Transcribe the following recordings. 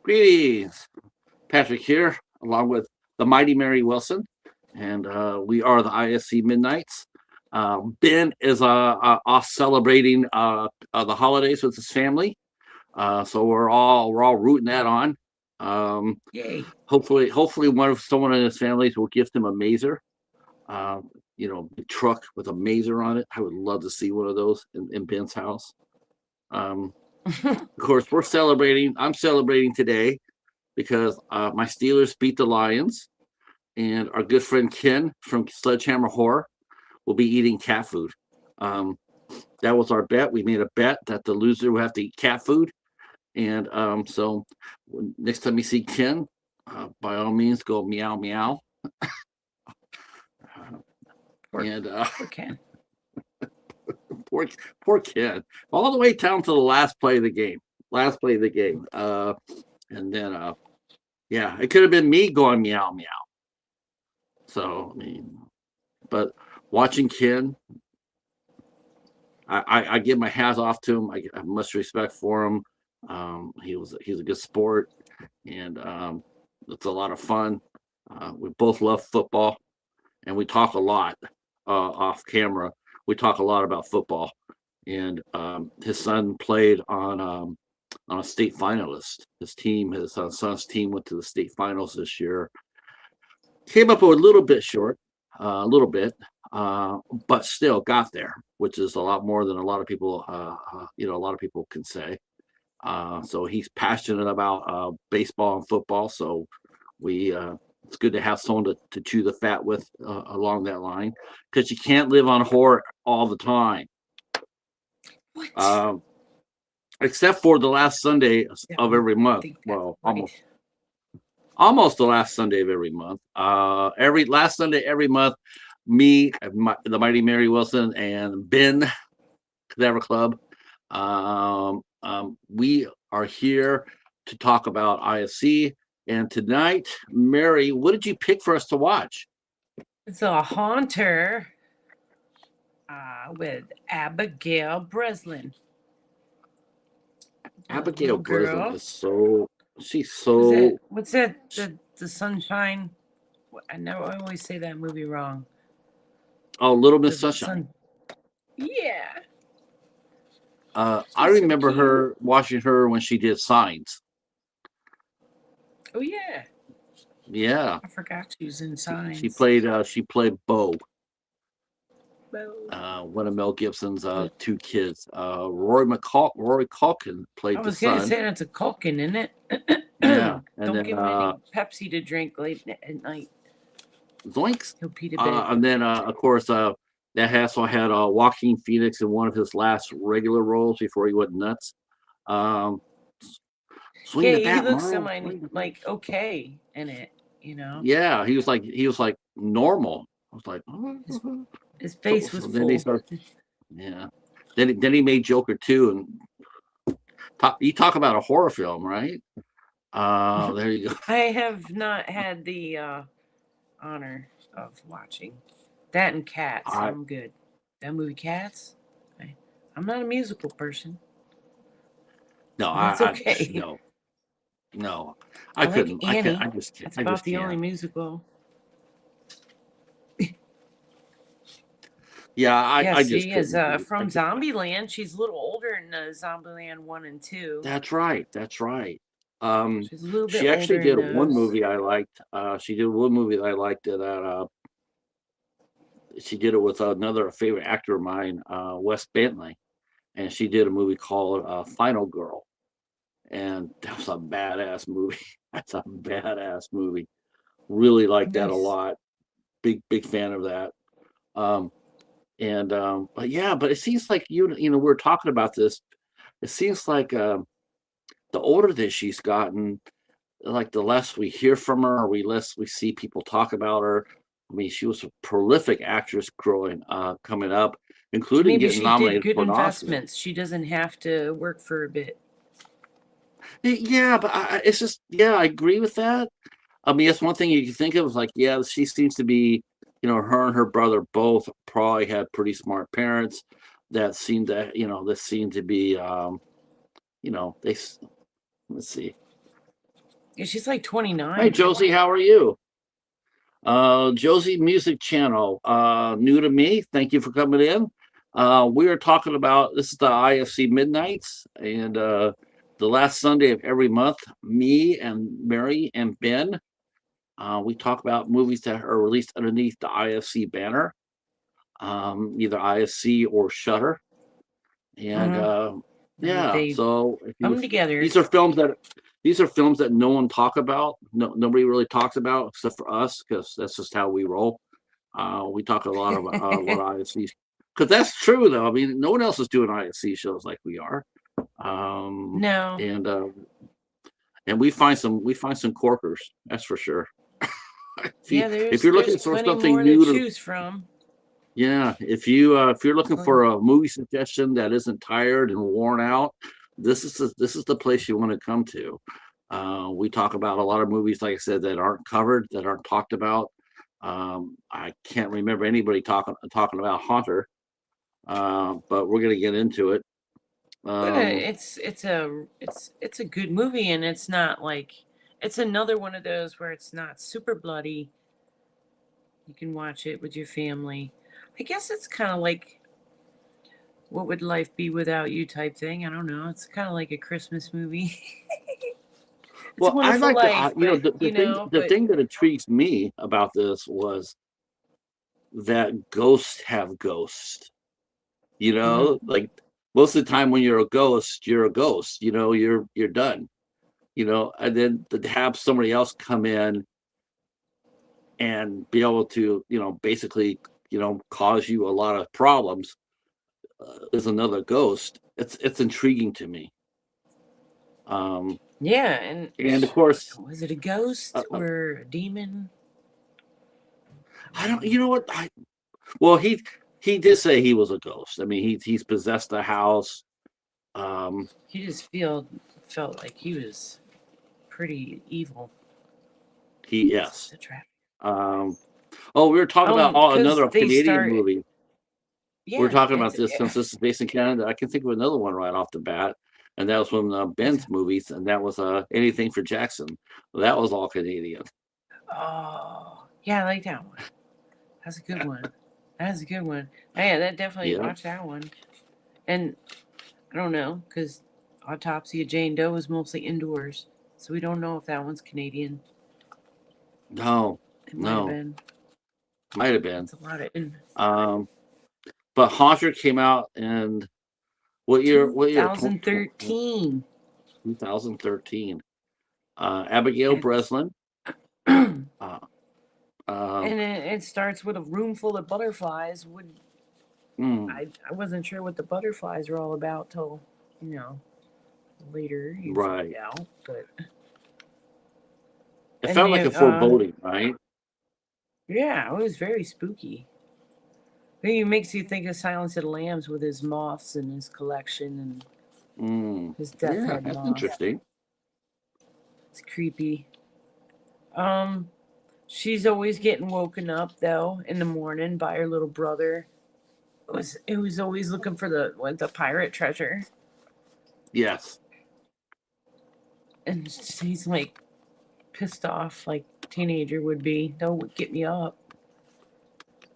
Greetings, Patrick here, along with the mighty Mary Wilson, and we are the IFC MidKnights. Ben is off celebrating the holidays with his family, so we're all rooting that on. Um, Yay. hopefully, someone in his family will gift him a mazer. Uh, big truck with a mazer on it. I would love to see one of those in Ben's house. Of course, we're celebrating. I'm celebrating today because my Steelers beat the Lions, and our good friend Ken from Sledgehammer Horror will be eating cat food. Um, that was our bet. We made a bet that the loser would have to eat cat food, and so next time you see Ken, by all means, go meow meow. And Poor Ken. poor Ken, all the way down to the last play of the game. Last play of the game, and then yeah, it could have been me going meow meow. So I mean, but watching Ken, I give my hats off to him. I have much respect for him. He's a good sport, and it's a lot of fun. We both love football, and we talk a lot off camera. We talk a lot about football, and his son played on a state finalist. His son's team went to the state finals this year. Came up a little bit short, a little bit, but still got there, which is a lot more than a lot of people, a lot of people can say. So he's passionate about baseball and football. So it's good to have someone to chew the fat with along that line, because you can't live on horror all the time. What? Except for the last Sunday of every month. Well, almost the last Sunday of every month. Every last Sunday every month, me, the mighty Mary Wilson, and Ben Cadaver Club, we are here to talk about IFC. And tonight, Mary, what did you pick for us to watch? It's a Haunter with Abigail Breslin. Abigail Breslin is so. She's so. What's that? The Sunshine. I always say that movie wrong. Oh, Little Miss Sunshine. Yeah. I remember her watching her when she did Signs. Oh yeah. Yeah. I forgot she was in Signs. She played Bo. One of Mel Gibson's two kids. Rory Culkin played the son. I was going to say that's a Culkin, isn't it? Yeah. And Don't give him any Pepsi to drink late at night. Zoinks. He'll pee to bed. And then, of course, that also had Joaquin Phoenix in one of his last regular roles before he went nuts. He looks like okay in it, Yeah, he was like normal. I was like, oh. His face was full. Yeah. Then he made Joker 2, and you talk about a horror film, right? There you go. I have not had the honor of watching that and Cats. I'm good. That movie Cats. I'm not a musical person. No, that's okay. No, I couldn't. Like Annie. I just can't. That's about the only musical. Yeah, I she is from Zombieland. She's a little older in Zombieland 1 and 2. That's right. She's a little bit she actually did one those. movie I liked. She did one movie that I liked that she did it with another favorite actor of mine, Wes Bentley, and she did a movie called Final Girl, and that was a badass movie. That's a badass movie. Really liked that a lot. Big fan of that. But it seems like we're talking about this. It seems like the older that she's gotten, like the less we hear from her, or less we see people talk about her. I mean, she was a prolific actress coming up, including getting nominated for an Oscar. Investments. She doesn't have to work for a bit. Yeah, but it's just I agree with that. I mean, that's one thing you can think of. Like, yeah, she seems to be. Her and her brother both probably had pretty smart parents that seemed to, be, let's see. Yeah, she's like 29. Hi, Josie. How are you? Josie Music Channel. New to me. Thank you for coming in. We are talking about this is the IFC Midnights, and the last Sunday of every month, me and Mary and Ben, we talk about movies that are released underneath the IFC banner, either IFC or Shutter. And yeah, They so if you come together. these are films that no one talk about. No, nobody really talks about except for us because that's just how we roll. We talk a lot about what IFC because that's true though. I mean, no one else is doing IFC shows like we are. No. And we find some corkers. That's for sure. Yeah, If you're looking there's for plenty something more to new to choose from. yeah, if you're looking for a movie suggestion that isn't tired and worn out, this is the place you want to come to. We talk about a lot of movies, like I said, that aren't covered, that aren't talked about. I can't remember anybody talking about Haunter, but we're gonna get into it. But Um, it's a good movie, and it's not like it's another one of those where it's not super bloody. You can watch it with your family. I guess it's kind of like what would life be without you type thing. I don't know. It's kind of like a Christmas movie. It's a well, I Wonderful like to, Life, the, but the thing the thing that intrigues me about this was that ghosts have ghosts. mhm. Like most of the time when you're a ghost, you're a ghost. You're done. And then to have somebody else come in and be able to, basically, cause you a lot of problems is another ghost. It's intriguing to me. Um, Yeah, and and of course, was it a ghost uh, uh, or a demon? I don't. You know what? Well, he did say he was a ghost. I mean, he's possessed the house. Um, He just felt like he was pretty evil. yes. The trap. Um, oh, we were talking about Because another they Canadian start. movie. We're Yeah, talking about it's this since this is based in Canada. I can think of another one right off the bat, and that was from Ben's movies, and that was Anything for Jackson. Well, that was all Canadian. oh yeah, I like that one. That's a good one. That's a good one. Oh, yeah, that definitely Yeah. watch that one. And I don't know because Autopsy of Jane Doe was mostly indoors, so we don't know if that one's Canadian. No, It might have no, been. might have been. It's a lot of Um, but Haunter came out in what year? What year? 2013. 2013. Abigail And Breslin. and Uh, um, it starts with a room full of butterflies. mm, I wasn't sure what the butterflies were all about till you know later you find right. out. But It and felt like the a foreboding, right? yeah, it was very spooky. It makes you think of Silence of the Lambs with his moths and his collection and his death Yeah, head that's moth. interesting. It's creepy. Um, she's always getting woken up though in the morning by her little brother. It was always looking for the pirate treasure, Yes. and she's like pissed off like teenager would be. Don't get me up.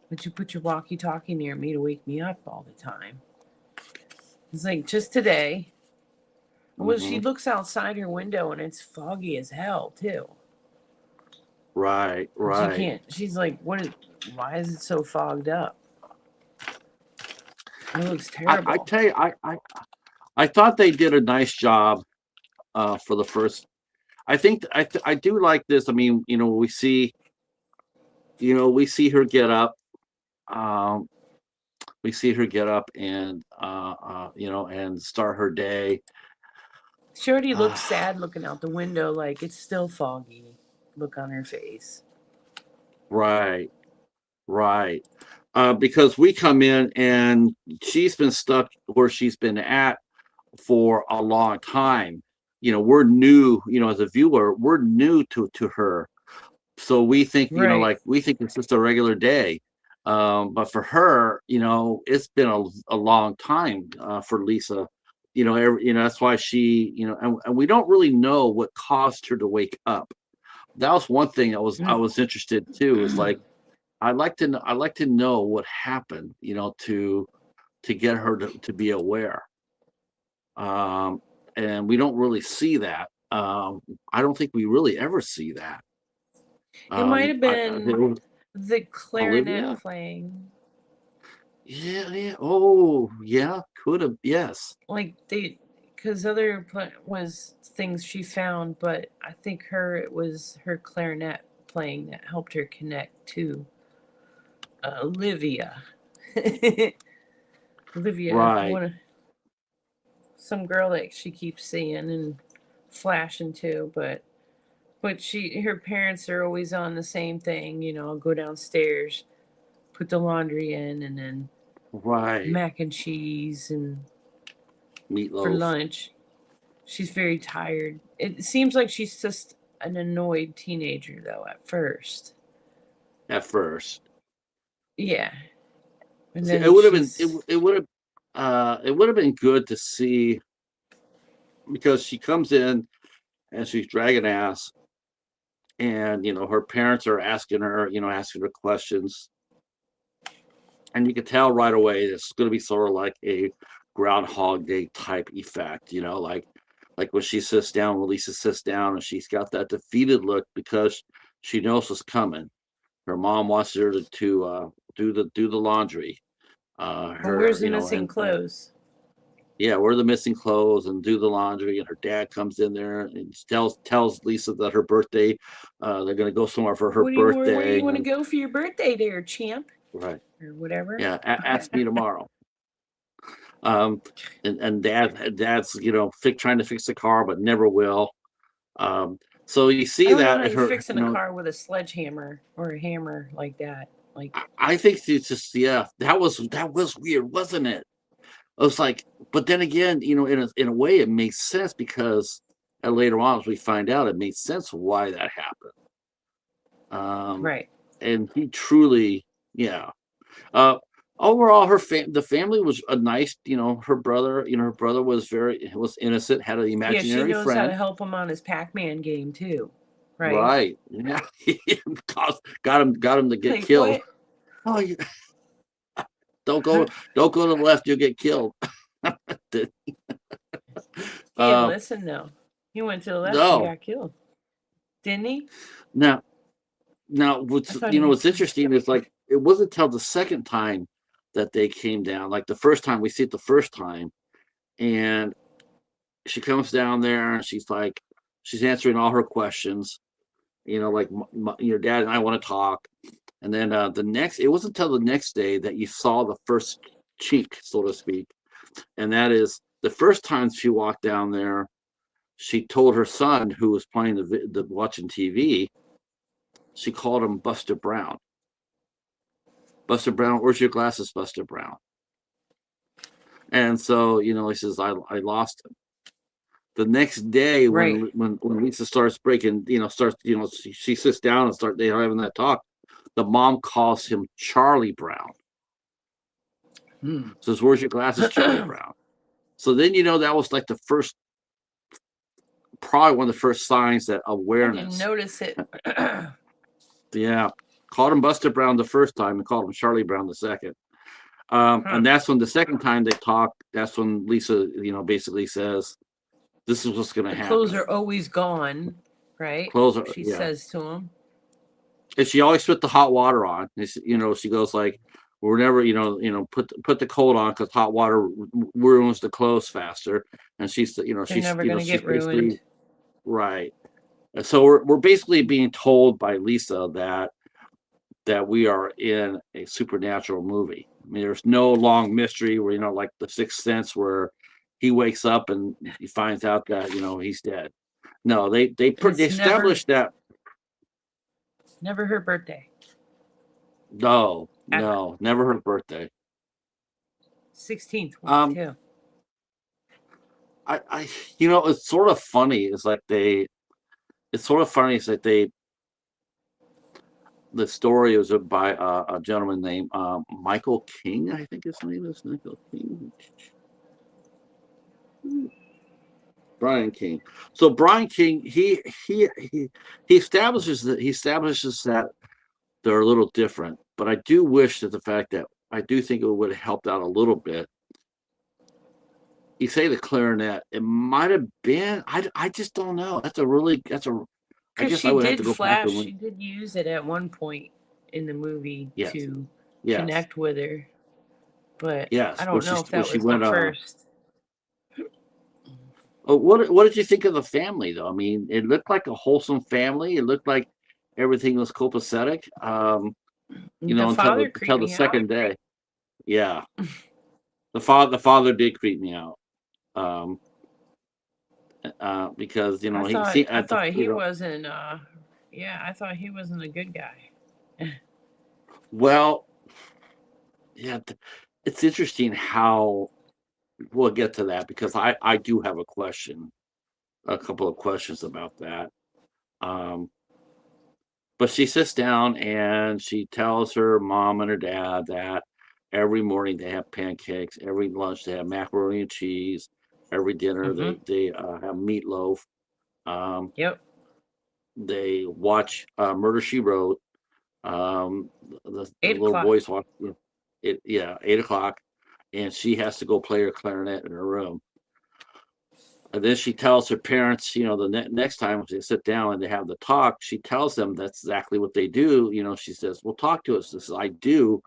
Would you put your walkie-talkie near me to wake me up all the time? It's like just today. Well, she Hmm. looks outside her window and it's foggy as hell too. Right, And she right. can't. She's like, "What is? Why is it so fogged up? It looks I terrible." tell you, I thought they did a nice job for the first. I think I do like this. I mean, we see her get up. Um, we see her get up and and start her day. She already looks Uh, sad looking out the window, like it's still foggy. Look on her face. right, right. Because we come in and she's been stuck where she's been at for a long time. We're new, as a viewer, we're new to her. So we think, Right. like we think it's just a regular day. But for her, it's been a long time for Lisa that's why she, and we don't really know what caused her to wake up. That was one thing I was interested too. Is like I'd like to know what happened, to get her to be aware. And we don't really see that. I don't think we really ever see that. It might have been Was the clarinet Olivia. playing. Yeah, yeah. Oh, yeah. Could have. Yes. Like because other was things she found, but I think it was her clarinet playing that helped her connect to Olivia. Olivia, Right. some girl that she keeps seeing and flashing to, but her parents are always on the same thing, go downstairs, put the laundry in, and then Right. mac and cheese and for Meatloaf. lunch. She's very tired. It seems like she's just an annoyed teenager though at first. At first. Yeah. And See, then it would have been good to see, because she comes in and she's dragging ass, and her parents are asking her questions, and you could tell right away it's going to be sort of like a Groundhog Day type effect, like when she sits down, when Lisa sits down, and she's got that defeated look because she knows what's coming. Her mom wants her to do the laundry. Where's the missing clothes? Yeah, wear the missing clothes and do the laundry. And her dad comes in there and tells Lisa that her birthday, they're going to go somewhere for her birthday. Where do you want to go for your birthday, there, champ? Right. Or whatever. Yeah, ask me tomorrow. And dad's trying to fix the car, but never will. So you see I don't that know how at you her, fixing a car with a sledgehammer or a hammer like that. Like I think it's just, that was weird, wasn't it? I was like, but then again, in a way, it makes sense because later on, as we find out, it made sense why that happened. right. And he truly, yeah. Uh, Overall, the family was a nice, her brother was innocent, had an Yeah, she imaginary knows how to friend. help him on his Pac-Man game too. Right. Right. Yeah. Got him to get Like killed. what? Oh, don't go to the left, you'll get killed. He didn't listen though. He went to the left and No. got killed. Didn't he? Now, what's interesting is, like, it wasn't until the second time that they came down. Like the first time, we see it the first time, and she comes down there and she's answering all her questions. Like, your dad and I want to talk. And then it wasn't until the next day that you saw the first chink, so to speak. And that is the first time she walked down there, she told her son, who was playing watching TV, she called him Buster Brown. Buster Brown, where's your glasses, Buster Brown? And so, he says, I lost him. The next day, Right. when Lisa starts breaking, she sits down and they're having that talk. The mom calls him Charlie Brown. Says, where's your glasses, Charlie Brown? So then, that was like probably one of the first signs that awareness. I didn't notice it. Yeah. Called him Buster Brown the first time and called him Charlie Brown the second. And that's when the second time they talk, that's when Lisa, basically says, this is what's going to happen. Clothes are always gone, right? She says to him. And she always put the hot water on. She goes like, we're never, put the cold on because hot water ruins the clothes faster. And she's, They're never going to get ruined. Right. And so we're basically being told by Lisa that we are in a supernatural movie. I mean, there's no long mystery where, like The Sixth Sense, where he wakes up and he finds out that, he's dead. No, they established that. Never her birthday. No, never her birthday. 16th one too. It's sort of funny. The story was by a gentleman named Michael King. I think his name is Michael King. Brian King. So Brian King, he establishes that they're a little different. But I do wish that the fact that I do think it would have helped out a little bit. You say the clarinet, it might have been. I just don't know. I Because guess I she would have to did go back flash, and she did use it at one point in the movie yes, to yes, connect with her, but I yes. don't know if Where that she was the went. first. What did you think of the family though? I mean, it looked like a wholesome family. It looked like everything was copacetic. The father creeped Until the me out. second day. Yeah, the father did creep me out. Um, because he see I at the thought he wasn't yeah, I thought he wasn't a good guy. well, yeah, it's interesting how we'll get to that because I do have a couple of questions about that. Um, but she sits down and she tells her mom and her dad that every morning they have pancakes, every lunch they have macaroni and cheese, every dinner Hmm. they have meatloaf. Um, Yep. they watch Murder She Wrote. The Eight little o'clock. boys watch it. Yeah, 8 o'clock, and she has to go play her clarinet in her room. And then she tells her parents, the next time they sit down and they have the talk, she tells them that's exactly what they do. She says, "Well, talk to us." This is I do,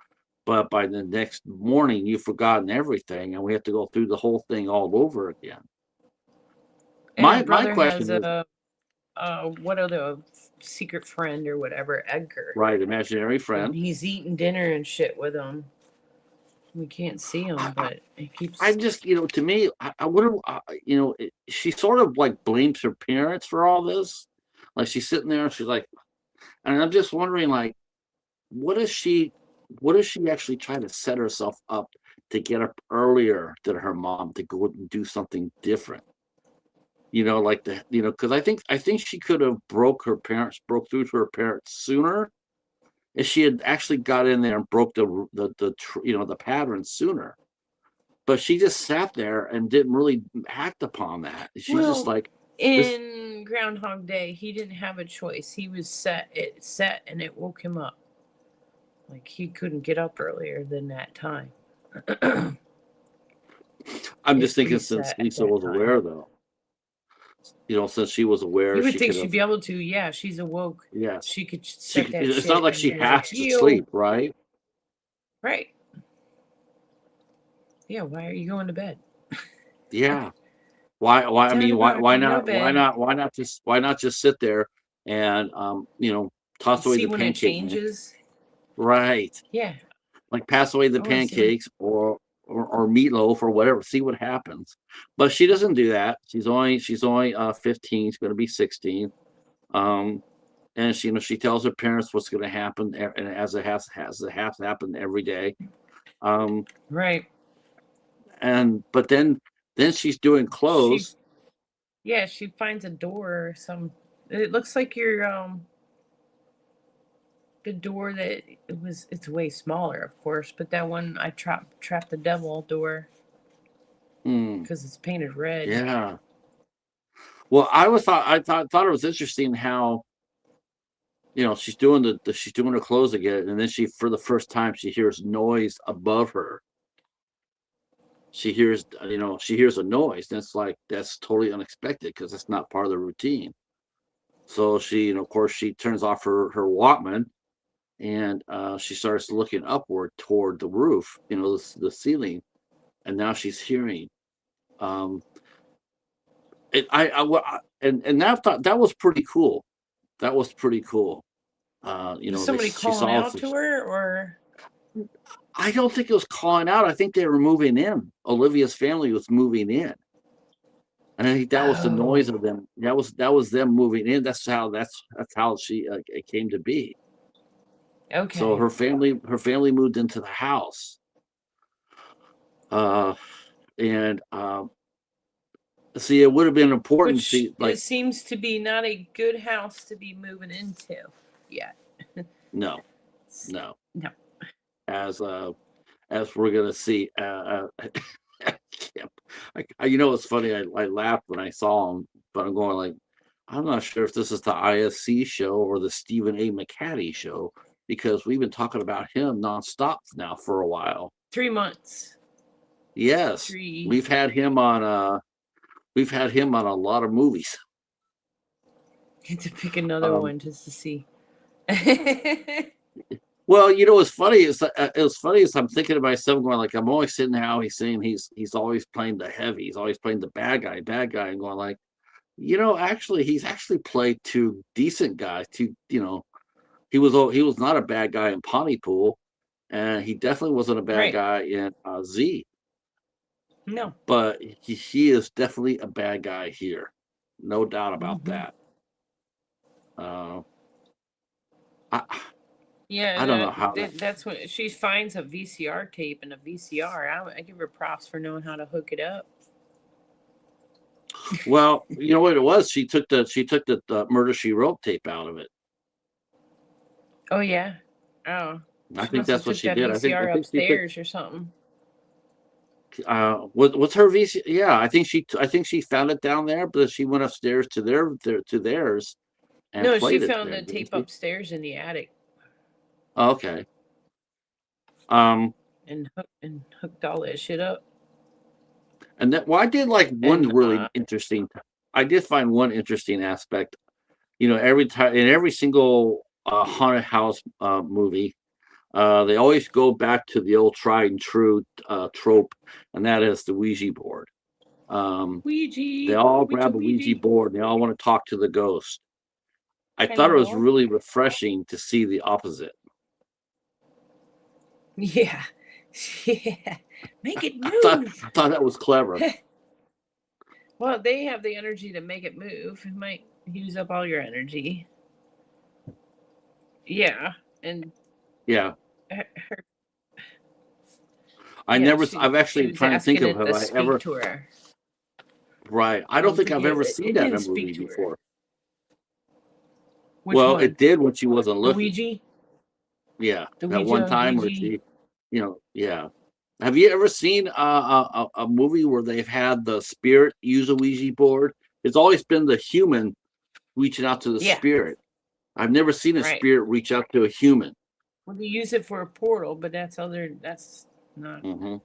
but by the next morning, you've forgotten everything, and we have to go through the whole thing all over again. And her My brother question has is, what other secret friend or whatever, Edgar. right, imaginary And friend. he's eating dinner and shit with him. We can't see him, I, but he I keeps. just, to me, I would have, she sort of like blames her parents for all this. Like she's sitting there and she's like, and I'm just wondering, like, what is she, what is she actually trying to set herself up to get up earlier than her mom to go and do something different? Like because I think she could have broke through to her parents sooner if she had actually got in there and broke the pattern sooner. But she just sat there and didn't really act upon that. She's just Well, like this. in Groundhog Day, he didn't have a choice. He was set. It set, and it woke him up. Like he couldn't get up earlier than that time. I'm It just thinking since reset at Lisa that was time. aware, though, since she was aware, You would she think could she'd have. be able to. Yeah, she's awoke. Yes, She could she. set that It's not shit like and she be like, has to "Yo, sleep, right? right? Yeah, why are you going to bed? Yeah. Why? Why? I Ten mean, why? o'clock, Why no not? Why bed." not? Why not just sit there and toss away See the when it pancake mix? changes. Right. Yeah, Like pass away the I want to see. pancakes or meatloaf or whatever. See what happens. But she doesn't do that. She's only 15. She's going to be 16. Um, and she tells her parents what's going to happen, and as it has happened every day. Um, Right. but then she's doing She, clothes. yeah, she finds a door or some. It looks like your the door that it's way smaller, of course, but that one I trapped the devil door Hmm, because it's painted red. yeah. Well, I thought it was interesting how she's doing her clothes again, and then she for the first time she hears noise above her. She hears a noise, and it's like that's totally unexpected because it's not part of the routine. So of course, she turns off her Walkman and she starts looking upward toward the roof, the ceiling, and now she's hearing. Um, and that thought that was pretty cool. That was pretty cool. Was That somebody she calling saw. out to her, or I don't think it was calling out. I think they were moving in. Olivia's family was moving in, and I think that was the noise oh, of them. That was them moving in. That's how she it came to be. So okay. her family moved into the house, uh, and see, it would have been important. Which See, it like seems to be not a good house to be moving into yet. no, no, No. as we're gonna see. You know, it's funny. I laughed when I saw him, but I'm going like, I'm not sure if this is the IFC show or the Stephen A. McHattie show because we've been talking about him nonstop now for a while. 3 months. Yes, 3. we've had him on. We've had him on a lot of movies. Get to pick another one just to see. Well, you know, what's funny is I'm thinking to myself, going like, I'm always sitting how he's saying he's always playing the heavy, he's always playing the bad guy, and going like, you know, actually, he's actually played two decent guys. He was not a bad guy in Pontypool, and he definitely wasn't a bad Right. guy in Z. No. But he is definitely a bad guy here, no doubt about that. Yeah, I don't know how that's when she finds a VCR tape and a VCR. I give her props for knowing how to hook it up. Well, you know what it was? She took the Murder She Wrote tape out of it. Oh yeah. Oh. I think that's what she did. VCR I think upstairs or something. What's her VCR? Yeah, I think she found it down there, but she went upstairs to theirs. And no, played she it found there, the tape upstairs in the attic. Okay. And hooked all that shit up. And that, well, I did like one really interesting. I did find one interesting aspect. You know, every time in every single haunted house movie, they always go back to the old tried and true trope, and that is the Ouija board. Ouija. They all grab a Ouija board and they all want to talk to the ghost. I thought it was really refreshing to see the opposite. Yeah. Yeah. Make it move. I thought that was clever. Well, they have the energy to make it move. It might use up all your energy. Yeah. And yeah. I've actually trying to think of have I ever to her. Right. I don't think I've ever seen that in a movie before. Which one? It did when she wasn't looking. Ouija? Yeah. That one time where she, yeah. Have you ever seen a movie where they've had the spirit use a Ouija board? It's always been the human reaching out to the spirit. I've never seen a spirit reach out to a human. Well, they use it for a portal, but that's not. Mm-hmm.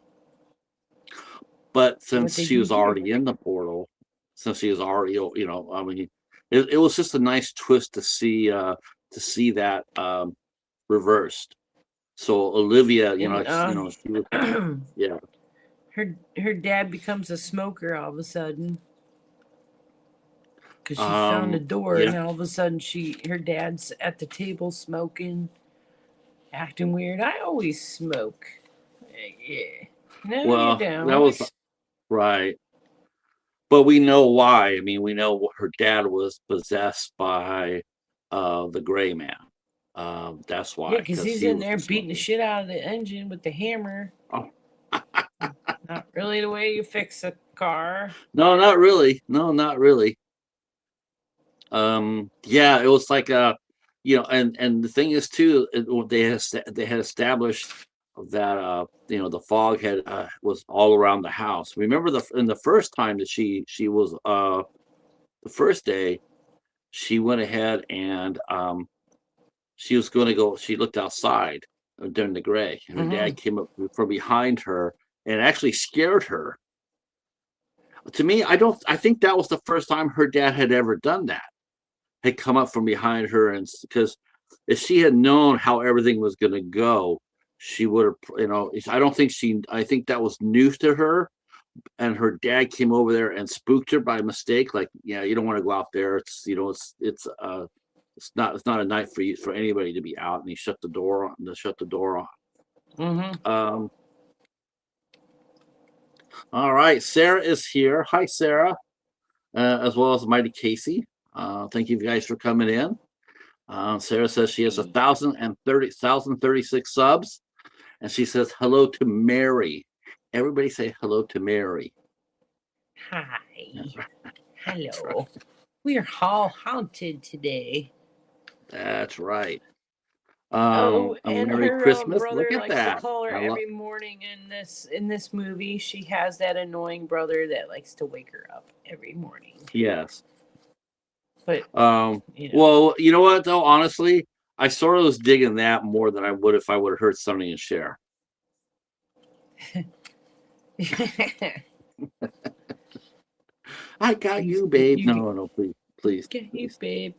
But since she was already in the portal, since she was already, I mean, it was just a nice twist to see that reversed. So Olivia, she was, yeah. Her dad becomes a smoker all of a sudden because she found a door, and all of a sudden her dad's at the table smoking, acting weird. I always smoke. Yeah. No, well, you don't. That was right. But we know why. I mean, we know her dad was possessed by the gray man. That's why. Yeah, because he's in there beating the shit out of the engine with the hammer. Oh. Not really the way you fix a car. No, not really. No, not really. Yeah, it was like and the thing is too, they had established that the fog had was all around the house. Remember in the first time that she was the first day, she went ahead and she was going to go. She looked outside during the gray, and her dad came up from behind her and actually scared her. To me, I think that was the first time her dad had ever done that. Had come up from behind her, and because if she had known how everything was going to go, she would have, I think that was new to her, and her dad came over there and spooked her by mistake. Like, yeah, you don't want to go out there. It's not a night for anybody to be out. And he shut the door on. Mm-hmm. All right, Sarah is here. Hi, Sarah, as well as Mighty Casey. Thank you guys for coming in. Sarah says she has 1,036 subs, and she says hello to Mary. Everybody say hello to Mary. Hi. Hello. Right. We are all haunted today. That's right. Oh, A and Merry her Christmas. Look brother at likes to that. call her I love. every morning in this movie. She has that annoying brother that likes to wake her up every morning. Yes. But you know, Well, you know what though? Honestly, I sort of was digging that more than I would if I would have heard Sonny and Cher. I got you, babe. you No, no, please, please, get you, please. babe.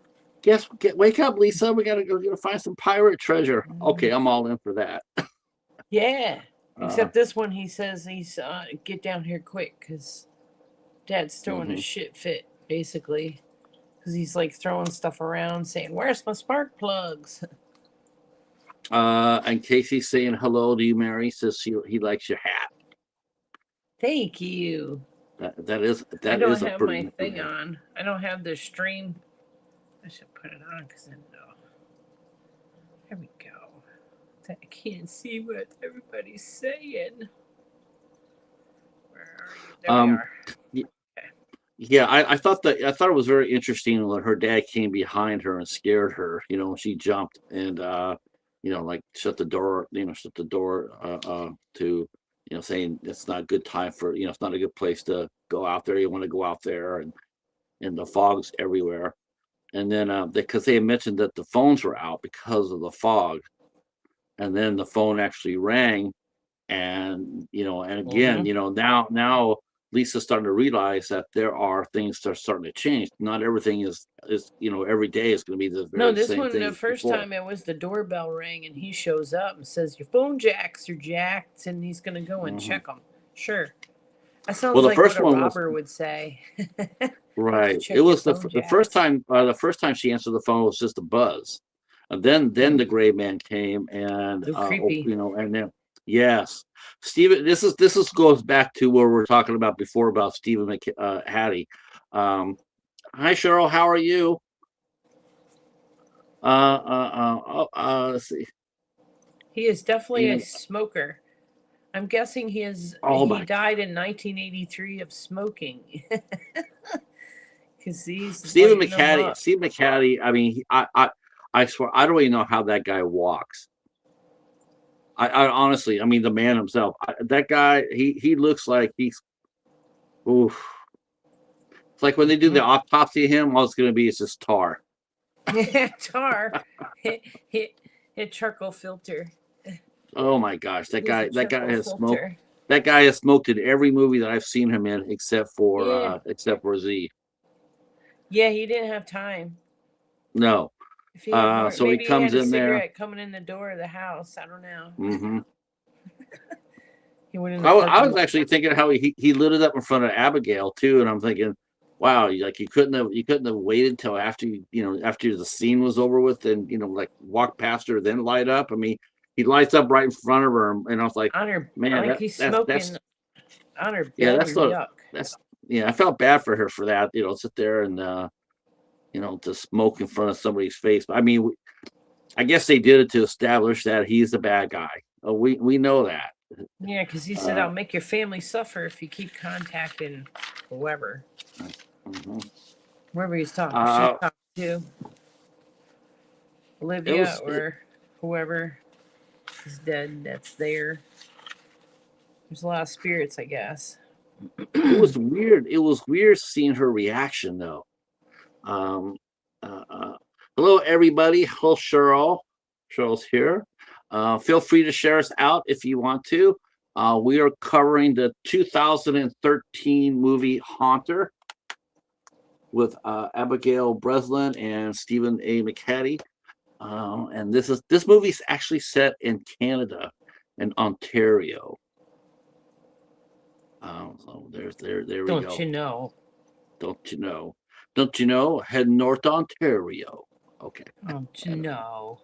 Wake up, Lisa. We gotta go find some pirate treasure. Okay, I'm all in for that. Yeah. Uh, Except this one, he says he's get down here quick because Dad's throwing a mhm. shit fit, basically. Because he's like throwing stuff around, saying, "Where's my spark plugs?" And Casey's saying hello to you, Mary. Says he likes your hat. Thank you. That is I don't a have pretty my nice thing hat. on. I don't have the stream. I should put it on because then no. There we go. I can't see what everybody's saying. Where are you? There we Um, are. y- Okay. yeah, I thought it was very interesting when her dad came behind her and scared her. You know, she jumped and like shut the door. Shut the door to saying it's not a good time for it's not a good place to go out there. You want to go out there and the fog's everywhere. And then because they had mentioned that the phones were out because of the fog, and then the phone actually rang, and again, Mm-hmm. now Lisa's starting to realize that there are things that are starting to change. Not everything is every day is going to be the No, very this same one, thing the as first before. time it was the doorbell rang and he shows up and says, "Your phone jacks are jacked," and he's going to go and Hmm. check them. Sure. That Well, sounds the like what first a one was robber would say. right. It Check your was phone the first jacks. time. The first time she answered the phone was just a buzz, and then Mm. the gray man came and Ooh, creepy. and then yes, Stephen. This is goes back to where we're talking about before about Stephen McHattie. Hi Cheryl, how are you? Let's see. He is definitely a And smoker. I'm guessing oh he my died in 1983 of smoking because he's Stephen lighting them McHattie, up. Steve McHattie. I mean, I swear, I don't even know how that guy walks. I honestly, I mean, the man himself, that guy, he looks like he's, oof. It's like when they do the Mm. autopsy of him, all it's going to be is just tar. Tar, hit, hit, hit charcoal filter. Oh my gosh, He has a that guy charcoal has smoked. filter. That guy has smoked in every movie that I've seen him in, Yeah, except for Z. yeah. He didn't have time. No. If he had more, So he maybe he comes had a in there. cigarette coming in the door of the house. I don't know. Hmm. He went in the I parking was lot. actually thinking how he lit it up in front of Abigail too, and I'm thinking, wow, like you couldn't have waited till after after the scene was over with, and like walk past her then light up. I mean, he lights up right in front of her, and I was like, On her, man, like he's that's smoking on her yeah, bed. Or yuck. that's yeah. I felt bad for her for that, sit there and to smoke in front of somebody's face. But I mean, I guess they did it to establish that he's the bad guy. Oh, we know that. Yeah, because he said, Uh, "I'll make your family suffer if you keep contacting whoever, mhm. whoever he's talking shit uh, to, it Olivia was or whoever is dead. That's there. There's a lot of spirits, I guess." it was weird. It was weird seeing her reaction though. Um, Hello everybody. Hello Cheryl. Cheryl's here. Feel free to share us out if you want to. We are covering the 2013 movie Haunter with Abigail Breslin and Stephen A. McHattie. And this movie's actually set in Canada and Ontario. So there we Don't go. you know? Don't you know? Don't you know? Head north to Ontario. Okay. Don't you know?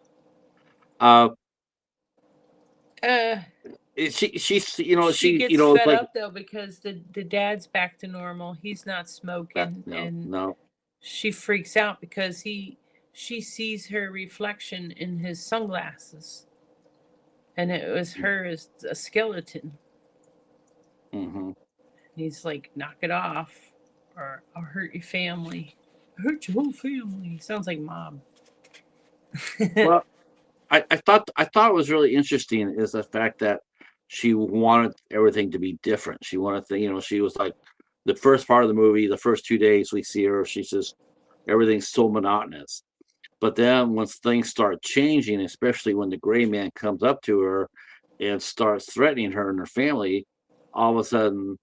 Uh, Uh, she's she she gets it's fed like up though because the dad's back to normal. He's not that. smoking, No, and no. she freaks out because she sees her reflection in his sunglasses, and it was her as a skeleton. Hmm. He's like, "Knock it off, or I'll hurt your family. Hurt your whole family." Sounds like mom. Well, I thought it was really interesting is the fact that she wanted everything to be different. She wanted to, she was like the first part of the movie, the first 2 days we see her, she's just everything's so monotonous. But then once things start changing, especially when the gray man comes up to her and starts threatening her and her family, all of a sudden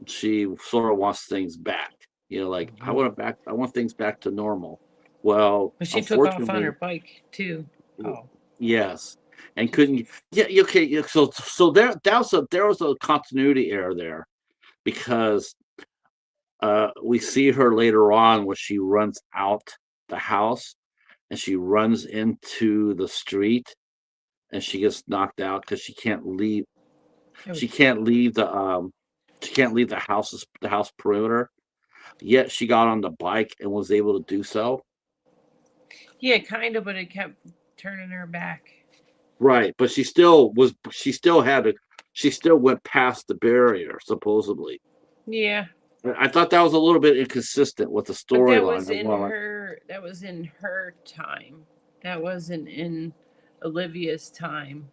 she sort of wants things back. Like Mhm. I want things back to normal. Well, But she took off on her unfortunately, bike too. Oh, yes, and she's couldn't. Yeah, okay. Yeah, so there was a continuity error there because we see her later on where she runs out the house and she runs into the street and she gets knocked out because she can't leave. oh, She can't leave the house perimeter. Yet she got on the bike and was able to do so. yeah, kind of, but it kept turning her back. Right, but she still was. She still had to. She still went past the barrier, supposedly. Yeah, I thought that was a little bit inconsistent with the but storyline. I'm going like, that was in her time. That wasn't in Olivia's time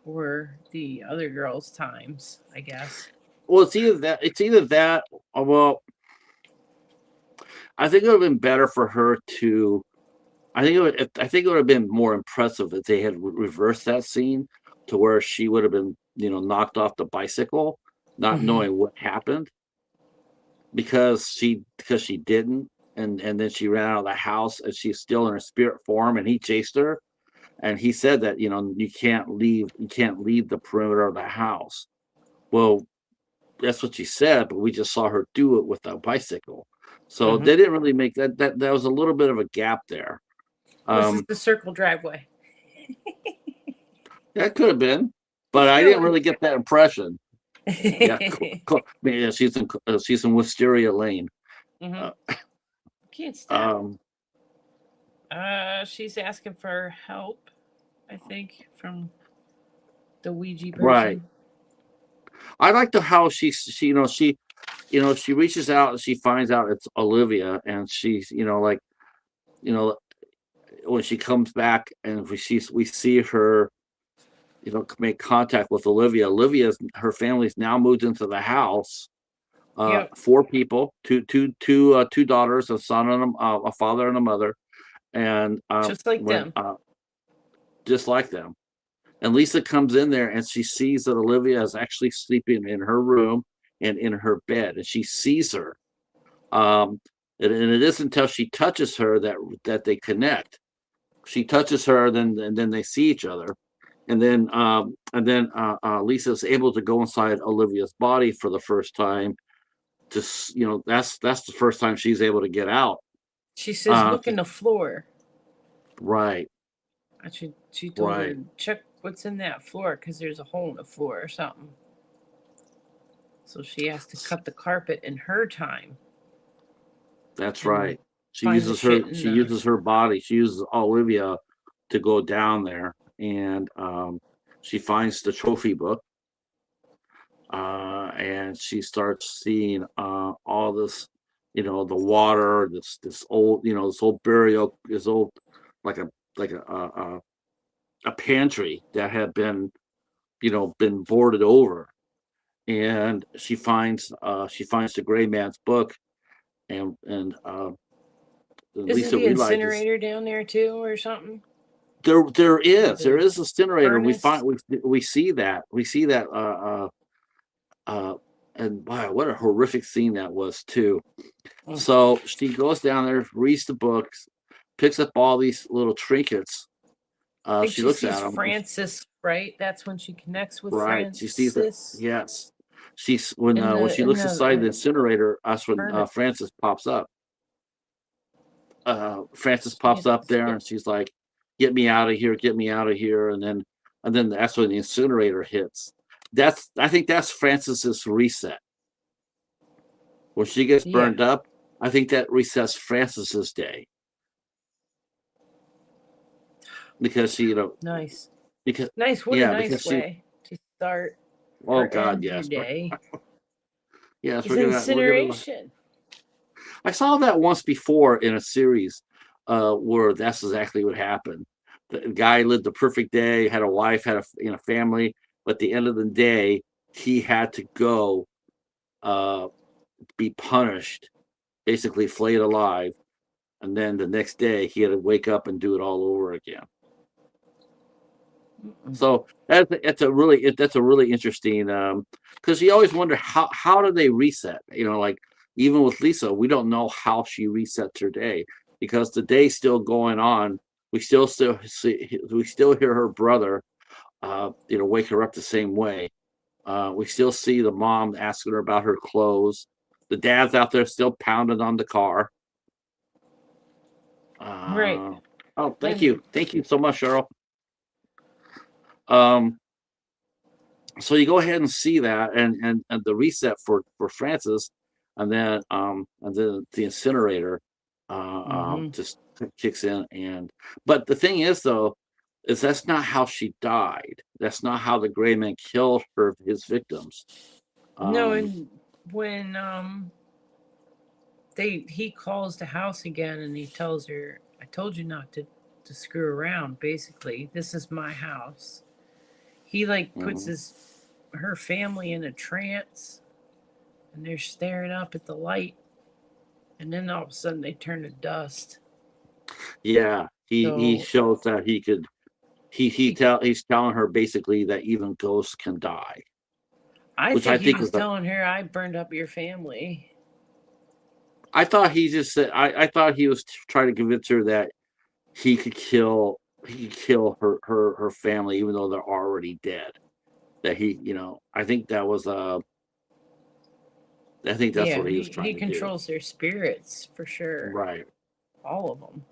or the other girls' times, I guess. well, it's either that. It's either that. Well, I think it would have been better for her to. I think it would have been more impressive if they had reversed that scene to where she would have been, knocked off the bicycle, not Hmm. knowing what happened because she didn't, and then she ran out of the house and she's still in her spirit form, and he chased her, and he said that you can't leave the perimeter of the house. Well, that's what she said, but we just saw her do it with a bicycle, so Hmm. they didn't really make that was a little bit of a gap there. Was this um the circle driveway? that could have been, but It I could didn't really get that impression. Yeah, have. yeah, she's in Wisteria Lane. Hmm. uh, Can't stop. um She's asking for help, I think, from the Ouija right. person. I like the how she reaches out and she finds out it's Olivia, and she's like, you know when she comes back and we see her, make contact with Olivia. Her family's now moved into the house. Yep, Four people, two daughters, a son and a father and a mother, and just like when them. just like them. And Lisa comes in there and she sees that Olivia is actually sleeping in her room and in her bed, and she sees her. Um, and it isn't until she touches her that they connect. She touches her, then they see each other, and then Lisa's able to go inside Olivia's body for the first time. Just that's the first time she's able to get out. She says, "Look in She, the floor." right, She told her, right. "Check what's in that floor because there's a hole in the floor or something." So she has to cut the carpet in her time That's and right. She find the uses her shit in she the. uses her body. She uses Olivia to go down there, and she finds the trophy book, and she starts seeing all this, the water, this old, this old burial, this old like a pantry that had been boarded over, and she finds the gray man's book, and Isn't Lisa the realizes incinerator down there too or something? there is a incinerator. We Furnace? find we see that uh and wow, what a horrific scene that was too. Mm. So she goes down there, reads the books, picks up all these little trinkets. I think She she looks sees at them. Francis, right? That's when she connects with Right, she sees that. Francis Yes, she's when she in looks the inside the incinerator, that's when furnace. Frances pops up. Frances She pops has up to there skip. and she's like, "Get me out of here! Get me out of here!" And then that's when the incinerator hits. I think that's Frances's reset. When she gets Yeah, burned up, I think that resets Frances's day because she, nice. because Nice. What a yeah, nice because she. way to start Oh or God, end your yes, day. yes, Is we're gonna. incineration. I saw that once before in a series, where that's exactly what happened. the guy lived a perfect day, had a wife, had a family, but at the end of the day, he had to go be punished, basically flayed alive, and then the next day he had to wake up and do it all over again. So that's a really interesting, because you always wonder how do they reset? Like even with Lisa, we don't know how she resets her day because the day's still going on. We still hear her brother, wake her up the same way. We still see the mom asking her about her clothes. The dad's out there still pounding on the car. Right. Oh, thank you so much, Cheryl. So you go ahead and see that, and the reset for Francis, and then the incinerator just kicks in. But the thing is, though, is that's not how she died. That's not how the gray man killed his victims. No, and when he calls the house again and he tells her, "I told you not to screw around. Basically, this is my house." He like puts her family in a trance, and they're staring up at the light, and then all of a sudden they turn to dust. Yeah, he shows that he could. He's telling her basically that even ghosts can die. I think he was telling her, "I burned up your family." I thought he just said. I thought he was trying to convince her that he could kill her family even though they're already dead. That I think that was I think that's what he was trying to do. He controls their spirits for sure. Right. All of them.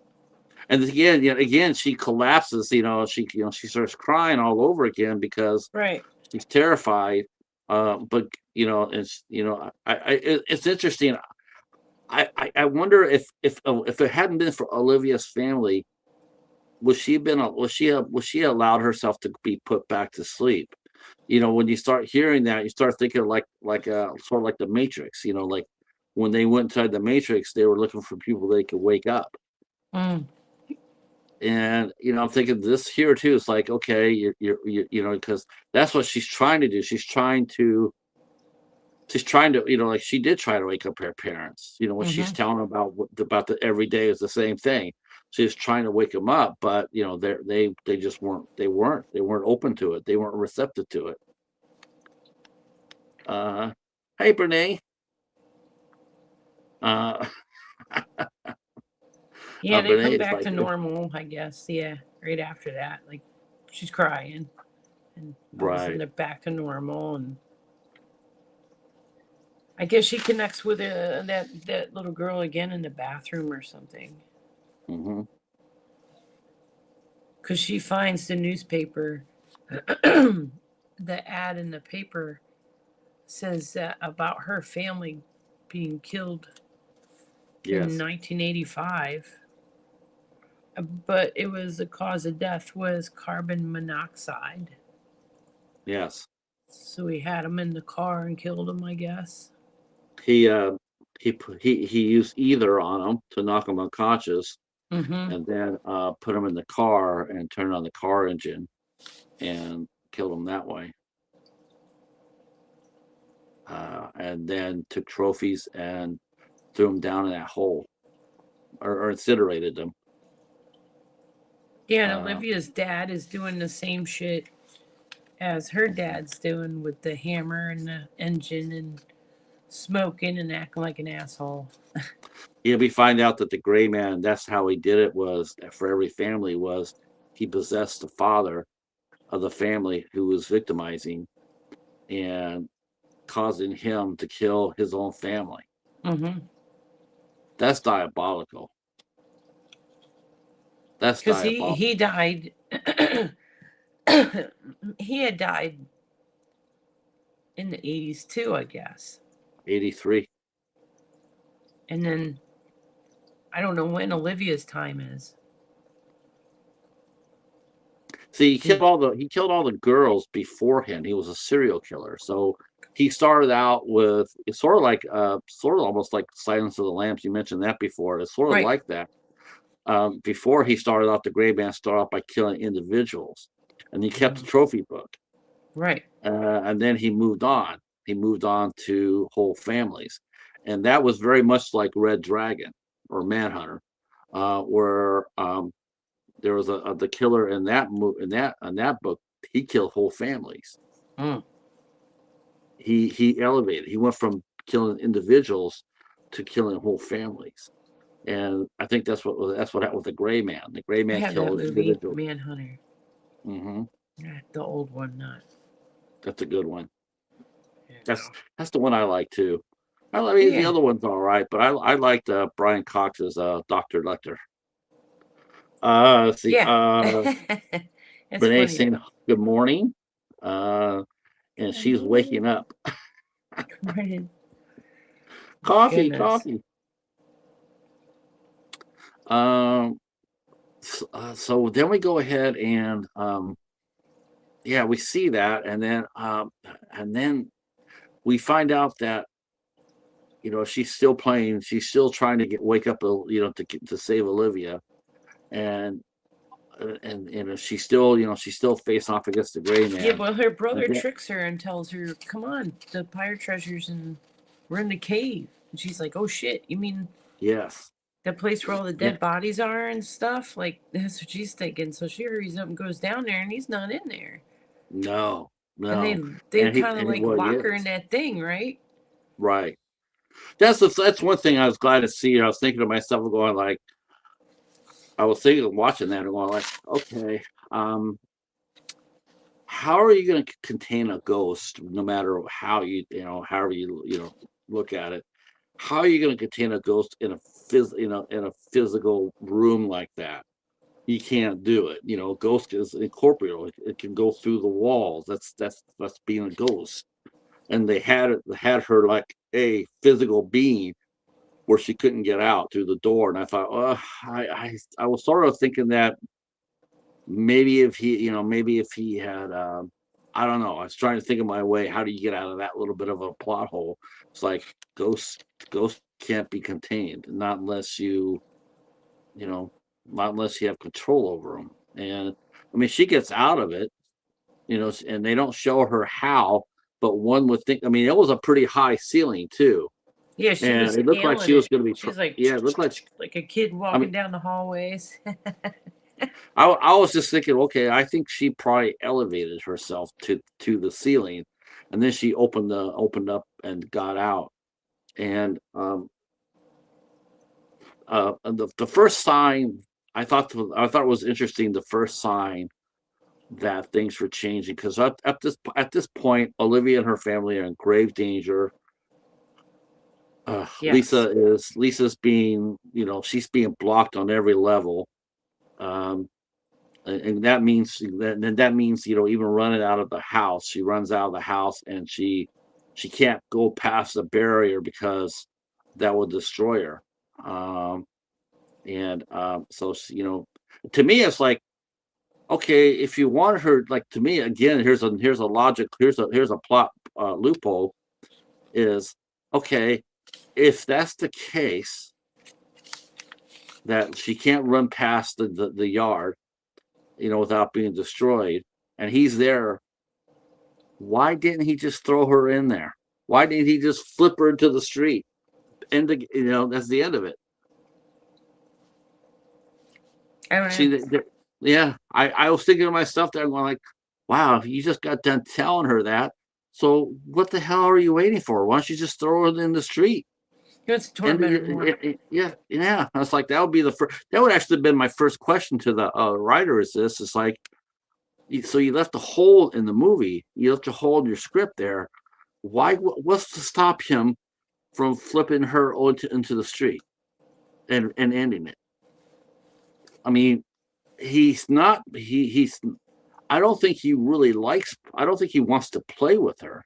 And again, she collapses. She starts crying all over again because she's terrified. But it's it's interesting. I wonder if it hadn't been for Olivia's family, would she allowed herself to be put back to sleep? When you start hearing that, you start thinking like sort of like the Matrix. Like when they went inside the Matrix, they were looking for people they could wake up. And I'm thinking this here too. It's like, okay, you're because that's what she's trying to do. She's trying to like she did try to wake up her parents. What she's telling them about the every day is the same thing. She's trying to wake them up, but they just weren't open to it. They weren't receptive to it. Hey, Brene. Yeah, they come back to normal, I guess. Yeah, right after that, like she's crying, and they're back to normal, and I guess she connects with that little girl again in the bathroom or something. Because she finds the newspaper, the ad in the paper says that about her family being killed in 1985. But it was the cause of death was carbon monoxide. Yes. So he had him in the car and killed him, I guess. He used ether on him to knock him unconscious, and then put him in the car and turned on the car engine and killed him that way. And then took trophies and threw them down in that hole, or incinerated them. Yeah, and Olivia's dad is doing the same shit as her dad's doing with the hammer and the engine and smoking and acting like an asshole. Yeah, we find out that the gray man, that's how he did it, was for every family, was he possessed the father of the family who was victimizing and causing him to kill his own family. That's diabolical. That's diabolical. Because he died. He had died in the 80s too, I guess. 83. And then I don't know when Olivia's time is. See, he killed all the girls beforehand. He was a serial killer. So he started out with it's sort of almost like Silence of the Lambs. You mentioned that before. It's sort of like that. before he started out, the Gray Man started out by killing individuals, and he kept the trophy book. Right. And then he moved on. He moved on to whole families, and that was very much like Red Dragon or Manhunter, where there was the killer in that book. He killed whole families. Mm. He elevated. He went from killing individuals to killing whole families, and I think that's what happened with the Gray Man. The Gray I Man have that killed movie, individuals. Manhunter. Mm-hmm. The old one, not. That's a good one. Yeah. That's the one I like too. I mean, the Yeah. other one's all right, but I liked Brian Cox's Dr. Lecter. Let's see. Yeah. It's Renee funny. saying good morning, and she's waking up. Right. Coffee, Goodness. coffee. So then we go ahead and yeah, we see that, and then we find out that she's still playing. She's still trying to wake up, to save Olivia, and she's still facing off against the Gray Man. Yeah, well, her brother And then- tricks her and tells her, "Come on, the pirate treasures, and we're in the cave." And she's like, "Oh shit! You mean Yes. the place where all the dead Yeah. bodies are and stuff?" Like that's what she's thinking. So she hurries up and goes down there, and he's not in there. No. And they And he- kind of and like what he lock her in is. that thing, right? Right. That's one thing I was glad to see. I was thinking to myself, going like, I was thinking of watching that and going like, okay, how are you going to contain a ghost, no matter how however you look at it? How are you going to contain a ghost in a physical room like that? You can't do it. Ghost is incorporeal. It can go through the walls. That's being a ghost. And they had her like a physical being where she couldn't get out through the door. And I thought, I was sort of thinking that maybe if he had, I don't know. I was trying to think of my way. How do you get out of that little bit of a plot hole? It's like ghosts can't be contained, not unless you have control over them. And I mean, she gets out of it, and they don't show her how, but one would think, I mean, it was a pretty high ceiling too. Yeah, she And was it looked like scaling she was it. going to be, She's like, yeah, it looked like a kid walking down the hallways. I was just thinking, okay, I think she probably elevated herself to the ceiling, and then she opened up and got out. And the first sign, I thought it was interesting. The first sign that things were changing, because at this point, Olivia and her family are in grave danger. Yes. Lisa's being, she's being blocked on every level. And that means even running out of the house. She runs out of the house, and she can't go past the barrier because that would destroy her. So to me, it's like, okay, if you want her, like, to me, again, here's a plot loophole. Is, okay, if that's the case, that she can't run past the yard, without being destroyed, and he's there, why didn't he just throw her in there? Why didn't he just flip her into the street? And that's the end of it. Yeah, I was thinking to myself there, going like, wow, you just got done telling her that. So what the hell are you waiting for? Why don't you just throw her in the street? It's tormented. Yeah. I was like, that would be that would actually have been my first question to the writer. It's like, so you left a hole in the movie. You left a hole in your script there. Why? What's to stop him from flipping her into the street and ending it? I mean, he's not. He's. I don't think he really likes. I don't think he wants to play with her.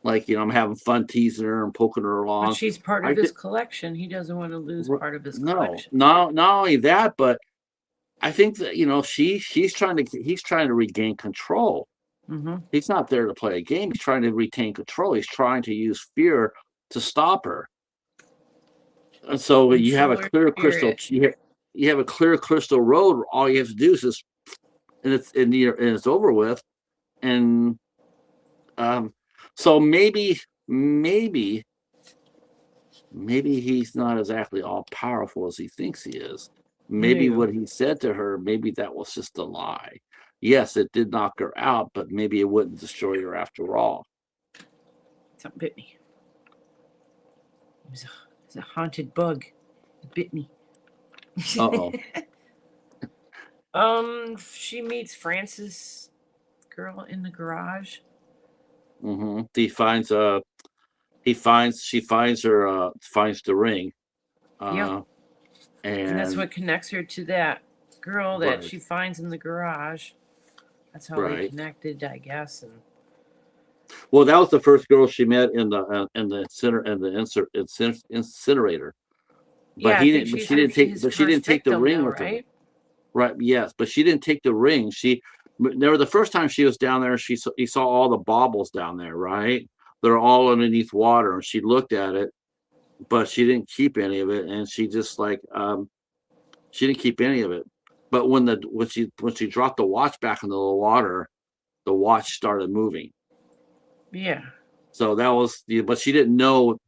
Like, I'm having fun teasing her and poking her along. But she's part of his collection. He doesn't want to lose part of his collection. No, not only that, but I think that he's trying to regain control. Mm-hmm. He's not there to play a game. He's trying to retain control. He's trying to use fear to stop her. And so you have a clear crystal. you have a clear crystal road. All you have to do is just, and it's over with. And so maybe he's not exactly all powerful as he thinks he is. Maybe what he said to her, maybe that was just a lie. Yes, it did knock her out, but maybe it wouldn't destroy her after all. Something bit me. It was a haunted bug. It bit me. Uh-oh. She meets Francis girl in the garage. Mm-hmm. She finds the ring. Yep. And that's what connects her to that girl that she finds in the garage. That's how they connected, I guess. And well, that was the first girl she met in the incinerator. But she didn't take the ring with her. Right? Yes, but she didn't take the ring. The first time she was down there, he saw all the baubles down there, right? They're all underneath water, and she looked at it, but she didn't keep any of it, and she just she didn't keep any of it. But when she dropped the watch back into the water, the watch started moving. Yeah. So that was, but she didn't know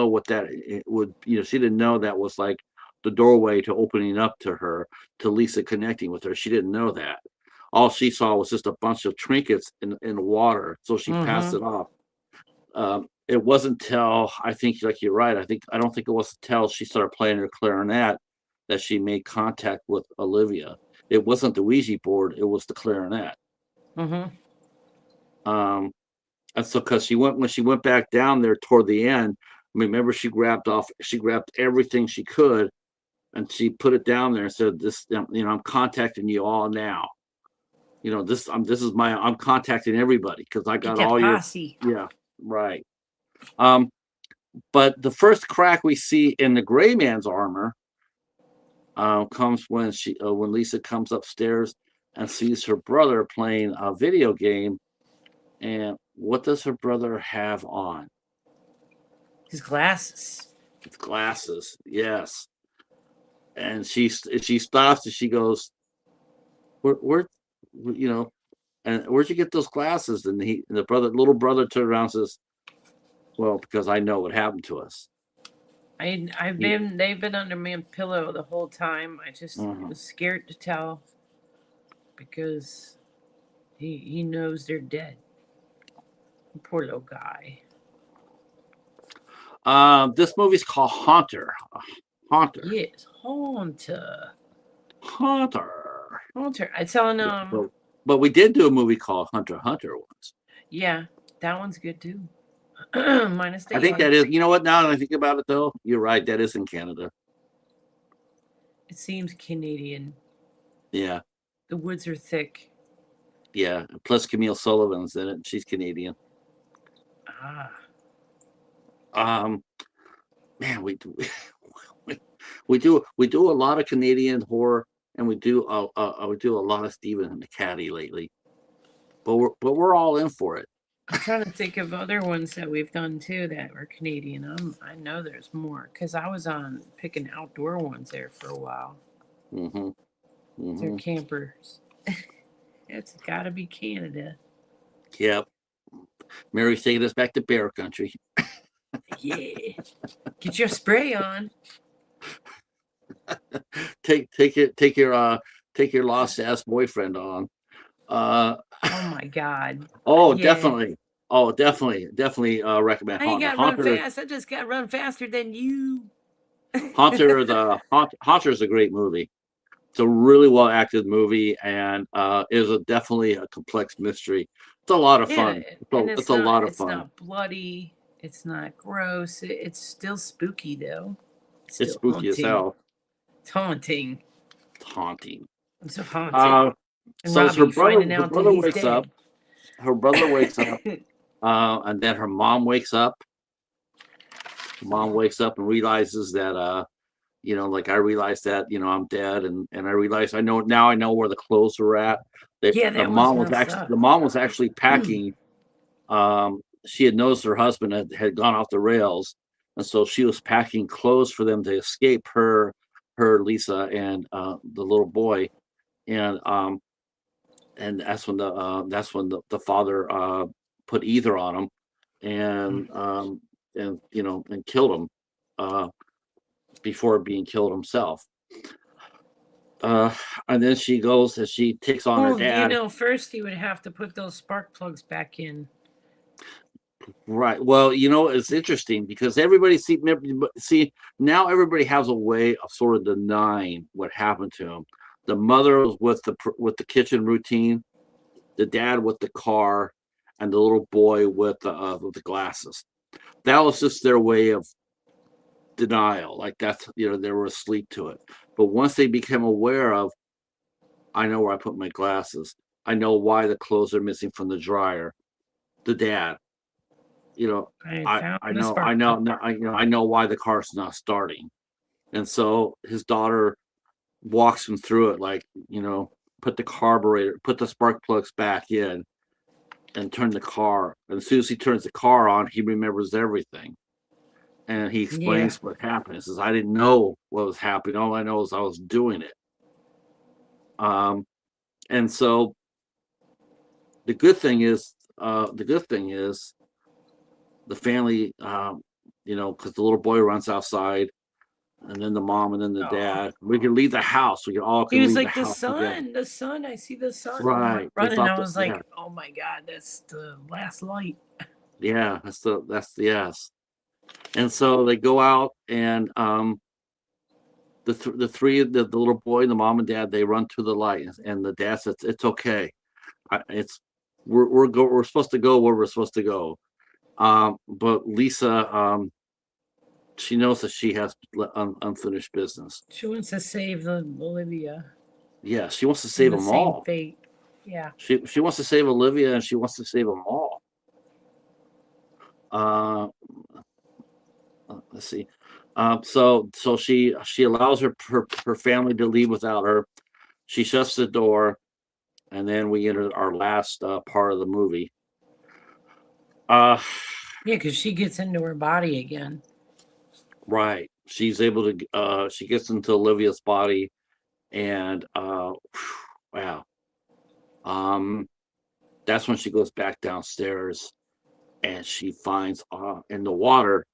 what that would, she didn't know that was like the doorway to opening up to her, to Lisa connecting with her. She didn't know that. All she saw was just a bunch of trinkets in the water. So she passed it off. It wasn't till, I think, like you're right. I don't think it was until she started playing her clarinet that she made contact with Olivia. It wasn't the Ouija board. It was the clarinet. Mm-hmm. And so, because when she went back down there toward the end, remember she grabbed everything she could, and she put it down there and said, "This, I'm contacting you all now. I'm contacting everybody because I got all posse." Yeah, right. But the first crack we see in the gray man's armor comes when Lisa comes upstairs and sees her brother playing a video game. And what does her brother have on? His glasses. His glasses, yes. And she stops and she goes, where and where'd you get those glasses? And the little brother turned around and says, well, because I know what happened to us. They've been under my pillow the whole time. I just was scared to tell because he knows they're dead. Poor little guy. This movie's called Haunter. Haunter. Yes, Haunter. I telling but we did do a movie called Hunter once. Yeah, that one's good too. Minus the I think that is. You know what? Now that I think about it, though, you're right. That is in Canada. It seems Canadian. Yeah. The woods are thick. Yeah. Plus Camille Sullivan's in it. She's Canadian. Man, we do a lot of Canadian horror, and we do a lot of Stephen McHattie lately. But we're all in for it. I'm trying to think of other ones that we've done too that were Canadian. I know there's more because I was on picking outdoor ones there for a while. They're campers. It's got to be Canada. Yep. Mary's taking us back to bear country. Yeah. Get your spray on. Take your lost ass boyfriend on. Oh my God. Oh, yeah. Definitely. Oh, definitely recommend. I ain't got to run fast. I just got to run faster than you. Haunter is a great movie. It's a really well acted movie, and is definitely a complex mystery. It's a lot of fun. It's a lot of fun. It's not bloody. It's not gross. It's still spooky though. It's spooky as hell. It's haunting. It's haunting. It's so haunting. So her brother wakes up. Her brother wakes up, and then her mom wakes up. Mom wakes up and realizes that, like I realized that, I'm dead, and I realized I know where the clothes were at. The mom was actually packing. She had noticed her husband had gone off the rails, and so she was packing clothes for them to escape her her, Lisa, and the little boy, and that's when the father put ether on him, and and killed him before being killed himself. Uh, and then she goes and she takes on her Well, dad. first he would have to put those spark plugs back in. Right. Well, it's interesting because everybody see now everybody has a way of sort of denying what happened to him. The mother was with the kitchen routine, the dad with the car, and the little boy with the glasses. That was just their way of denial. Like that's they were asleep to it. But once they became aware of, I know where I put my glasses. I know why the clothes are missing from the dryer. The dad, I found I the know spark plug. I know why the car's not starting. And so his daughter walks him through it, like, put the spark plugs back in and turn the car. And as soon as he turns the car on, he remembers everything. And he Yeah. explains what happened. He says, I didn't know what was happening. All I know is I was doing it. And so the good thing is the family, because the little boy runs outside, and then the mom, and then the dad. We can leave the house. We all He can was leave the like, house together. the sun, I see the sun. Right. They Running. thought I that, was yeah, like, oh my God, that's the last light. yeah. That's the yes. And so they go out, and the three, the little boy, the mom and dad, they run to the light, and the dad says, "It's okay. We're supposed to go where we're supposed to go." But Lisa, she knows that she has unfinished business. She wants to save Olivia Yeah, she wants to from save the them same all. fate. Yeah. She wants to save Olivia, and she wants to save them all. Uh, let's see. So she allows her family to leave without her. She shuts the door, and then we enter our last part of the movie. Uh, Yeah, because she gets into her body again. right. She's able to. She gets into Olivia's body, and wow. That's when she goes back downstairs, and she finds in the water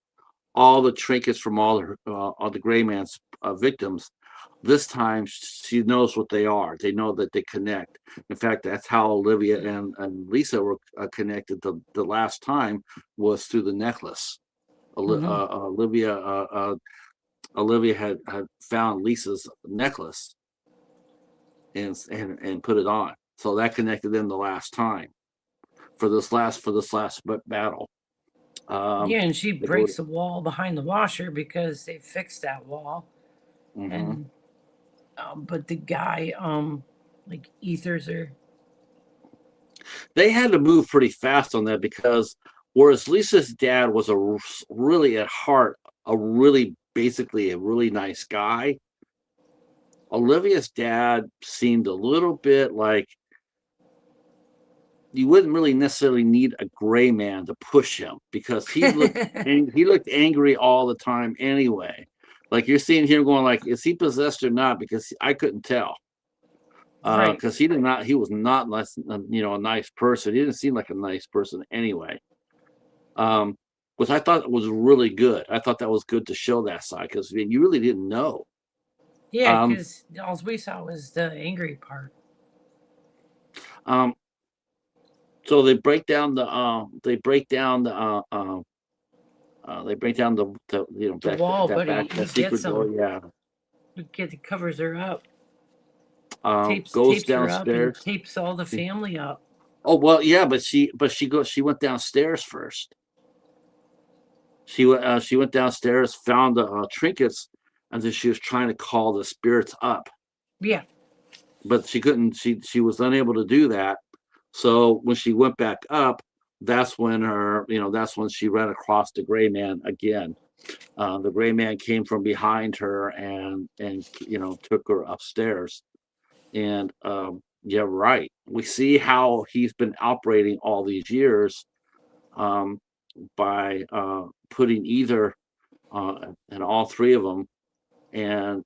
all the trinkets from all the gray man's victims. This time she knows what they are. They know that they connect. In fact, that's how Olivia and Lisa were connected the last time, was through the necklace. Mm-hmm. Olivia had found Lisa's necklace and put it on. So that connected them the last time for this last battle. Yeah, and she They go to, breaks the wall behind the washer because they fixed that wall. mhm. And but the guy like ethers her. They had to move pretty fast on that because whereas Lisa's dad was really at heart basically a really nice guy, Olivia's dad seemed a little bit like you wouldn't really necessarily need a gray man to push him because he looked angry all the time anyway. Like you're seeing him going like, is he possessed or not? Because I couldn't tell. Right. Because he was not less, a nice person. He didn't seem like a nice person anyway. Which I thought was really good. I thought that was good to show that side because you really didn't know. Yeah, Um, because all we saw was the angry part. um, so they break down the they break down the The wall, but that he secret gets door. them. Yeah. He covers her up, Goes tapes her up, and downstairs. tapes all the family up. Oh well, yeah, but she went downstairs first. She went downstairs, found the trinkets, and then she was trying to call the spirits up, Yeah. but she couldn't. She was unable to do that. So when she went back up, that's when that's when she ran across the gray man again. The gray man came from behind her and took her upstairs. And yeah, right. We see how he's been operating all these years, by putting either and all three of them, and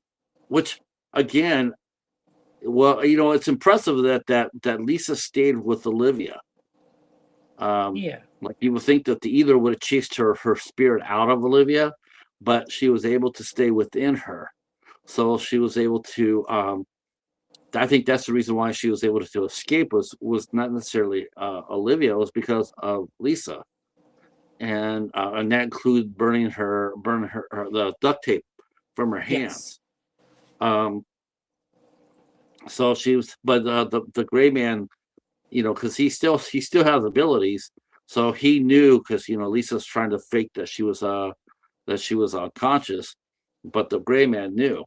which again, well, it's impressive that Lisa stayed with Olivia. Yeah. Like you would think that the either would have chased her spirit out of Olivia, but she was able to stay within her. So she was able to. I think that's the reason why she was able to escape was not necessarily Olivia, it was because of Lisa, and that included burning her the duct tape from her Yes. hands. So she was, but the gray man, because he still has abilities, so he knew because Lisa's trying to fake that she was unconscious, but the gray man knew,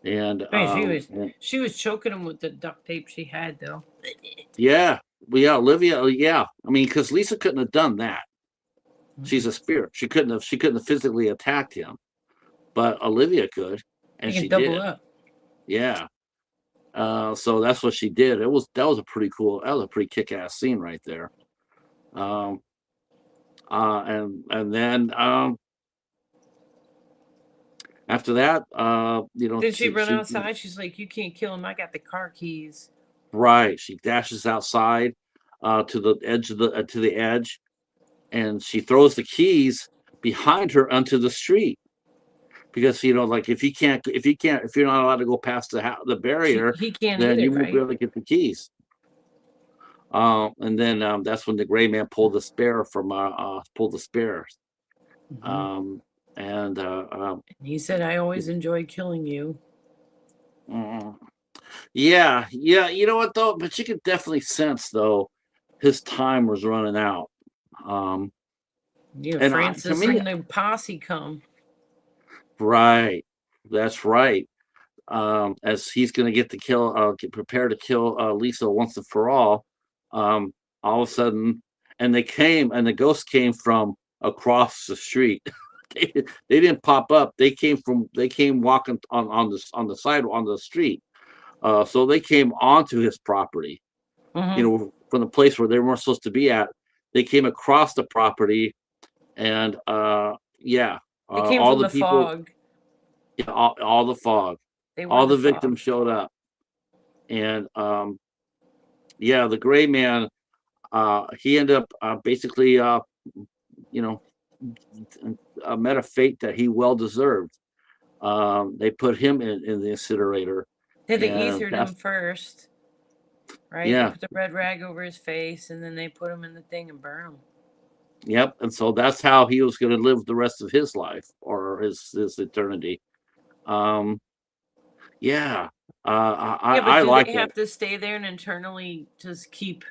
and Right, she was choking him with the duct tape she had though. yeah, well, yeah, Olivia, yeah, I mean, because Lisa couldn't have done that. She's Mhm. a spirit. She couldn't have physically attacked him, but Olivia could, They and can she double did. up. Yeah. So that's what she did. That was a pretty cool. That was a pretty kick-ass scene right there. Um, and then after that, Then she run outside. She's like, "You can't kill him. I got the car keys." right. She dashes outside to the edge to the edge, and she throws the keys behind her onto the street because like if you're not allowed to go past the barrier, He can't then either, you won't be right? able to get the keys. And then that's when the gray man pulled the spare pulled the spares. Hmm. Um, and He said, "I always enjoyed killing you." mm, yeah, yeah. You know what though? But you could definitely sense though his time was running out. Um, Yeah, and to Francis me, and the posse come. right, that's right. As he's going to get to get prepared to kill Lisa once and for all. Um, all of a sudden, and the ghost came from across the street. They didn't pop up. They came walking on the side on the street. So they came onto his property. Hmm. From the place where they weren't supposed to be at. They came across the property, and yeah, They came all from the the people, fog. yeah, all the fog, They were all the the fog. victims showed up, and yeah, the gray man, he ended up basically, you know, met a fate that he well deserved. They put him in the incinerator, They and ethered him that's first, right? They yeah, put the red rag over his face, and then they put him in the thing and burn him. yep. And so that's how he was going to live the rest of his life or his eternity. Um, yeah, Yeah, but I do like they it. have to stay there and internally just keep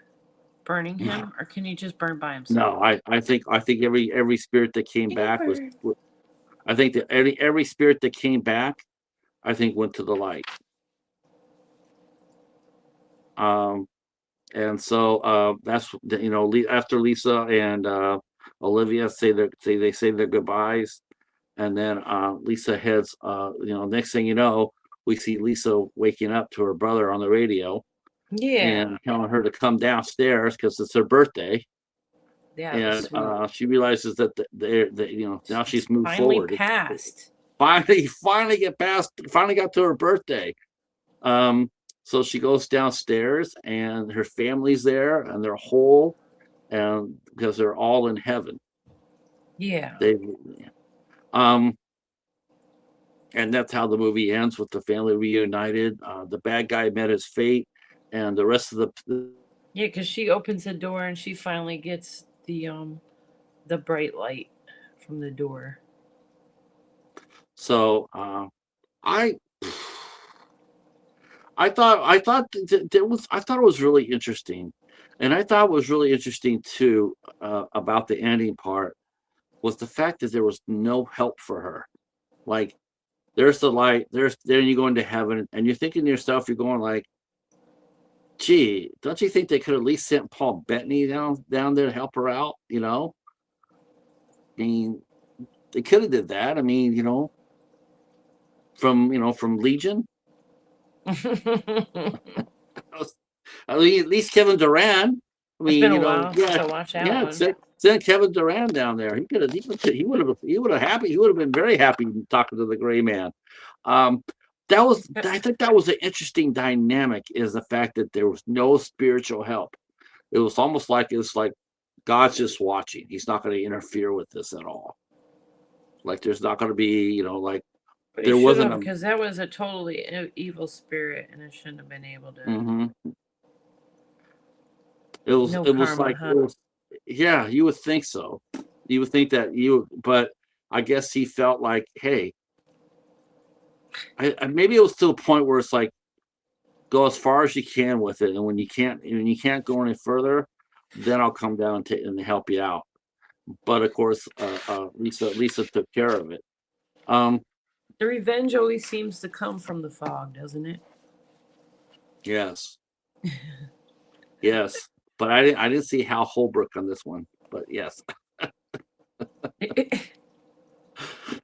burning him, or can he just burn by himself? No, I think every spirit that came Can he back burn? I think that every spirit that came back, I think went to the light. Um, and so that's after Lisa and Olivia say their goodbyes, and then Lisa heads. Next thing you know, we see Lisa waking up to her brother on the radio Yeah, and telling her to come downstairs because it's her birthday, yeah, it was and sweet. she realizes that now It's she's moved finally forward. passed. Finally got to her birthday. Um, so she goes downstairs and her family's there and they're whole and because they're all in heaven. Yeah. They um and that's how the movie ends with the family reunited. The bad guy met his fate and the rest of the Yeah, because she opens the door and she finally gets the bright light from the door. so I I thought it was really interesting. And I thought what was really interesting too about the ending part was the fact that there was no help for her. Like there's the light, then you go into heaven, and you're thinking to yourself, you're going like, gee, don't you think they could at least sent Paul Bettany down there to help her out? I mean, they could have did that. I mean, from Legion. It's At least Kevin Durant. I mean, been a while since yeah, I watched that yeah. one. Send Kevin Durant down there. He would have happy. He would have been very happy talking to the Gray Man. I think that was an interesting dynamic, is the fact that there was no spiritual help. It was almost like it's like God's just watching. He's not going to interfere with this at all. Like there's not going to be, like But it there should wasn't have, a. because that was a totally evil spirit, and it shouldn't have been able to. Mhm. It was No it was karma, like huh? it was. Yeah, you would think so. You would think that but I guess he felt like, hey, maybe it was to the point where it's like, go as far as you can with it, and when you can't go any further, then I'll come down and help you out. But of course, Lisa took care of it. Um, The revenge always seems to come from the fog, doesn't it? yes, yes, but I didn't see Hal Holbrook on this one, but yes.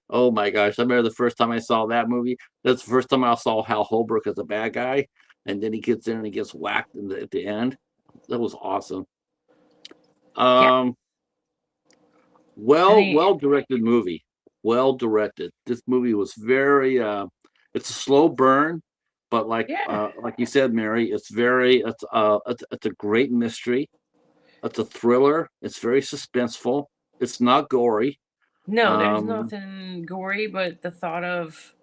Oh my gosh, I remember the first time I saw that movie. That's the first time I saw Hal Holbrook as a bad guy, and then he gets in and he gets whacked at the end. That was awesome. Yeah. Um, well directed movie. Well directed. This movie was very. It's a slow burn, but Yeah. like you said, Mary, it's a great mystery. It's a thriller. It's very suspenseful. It's not gory. No, there's Um, nothing gory, but the thought of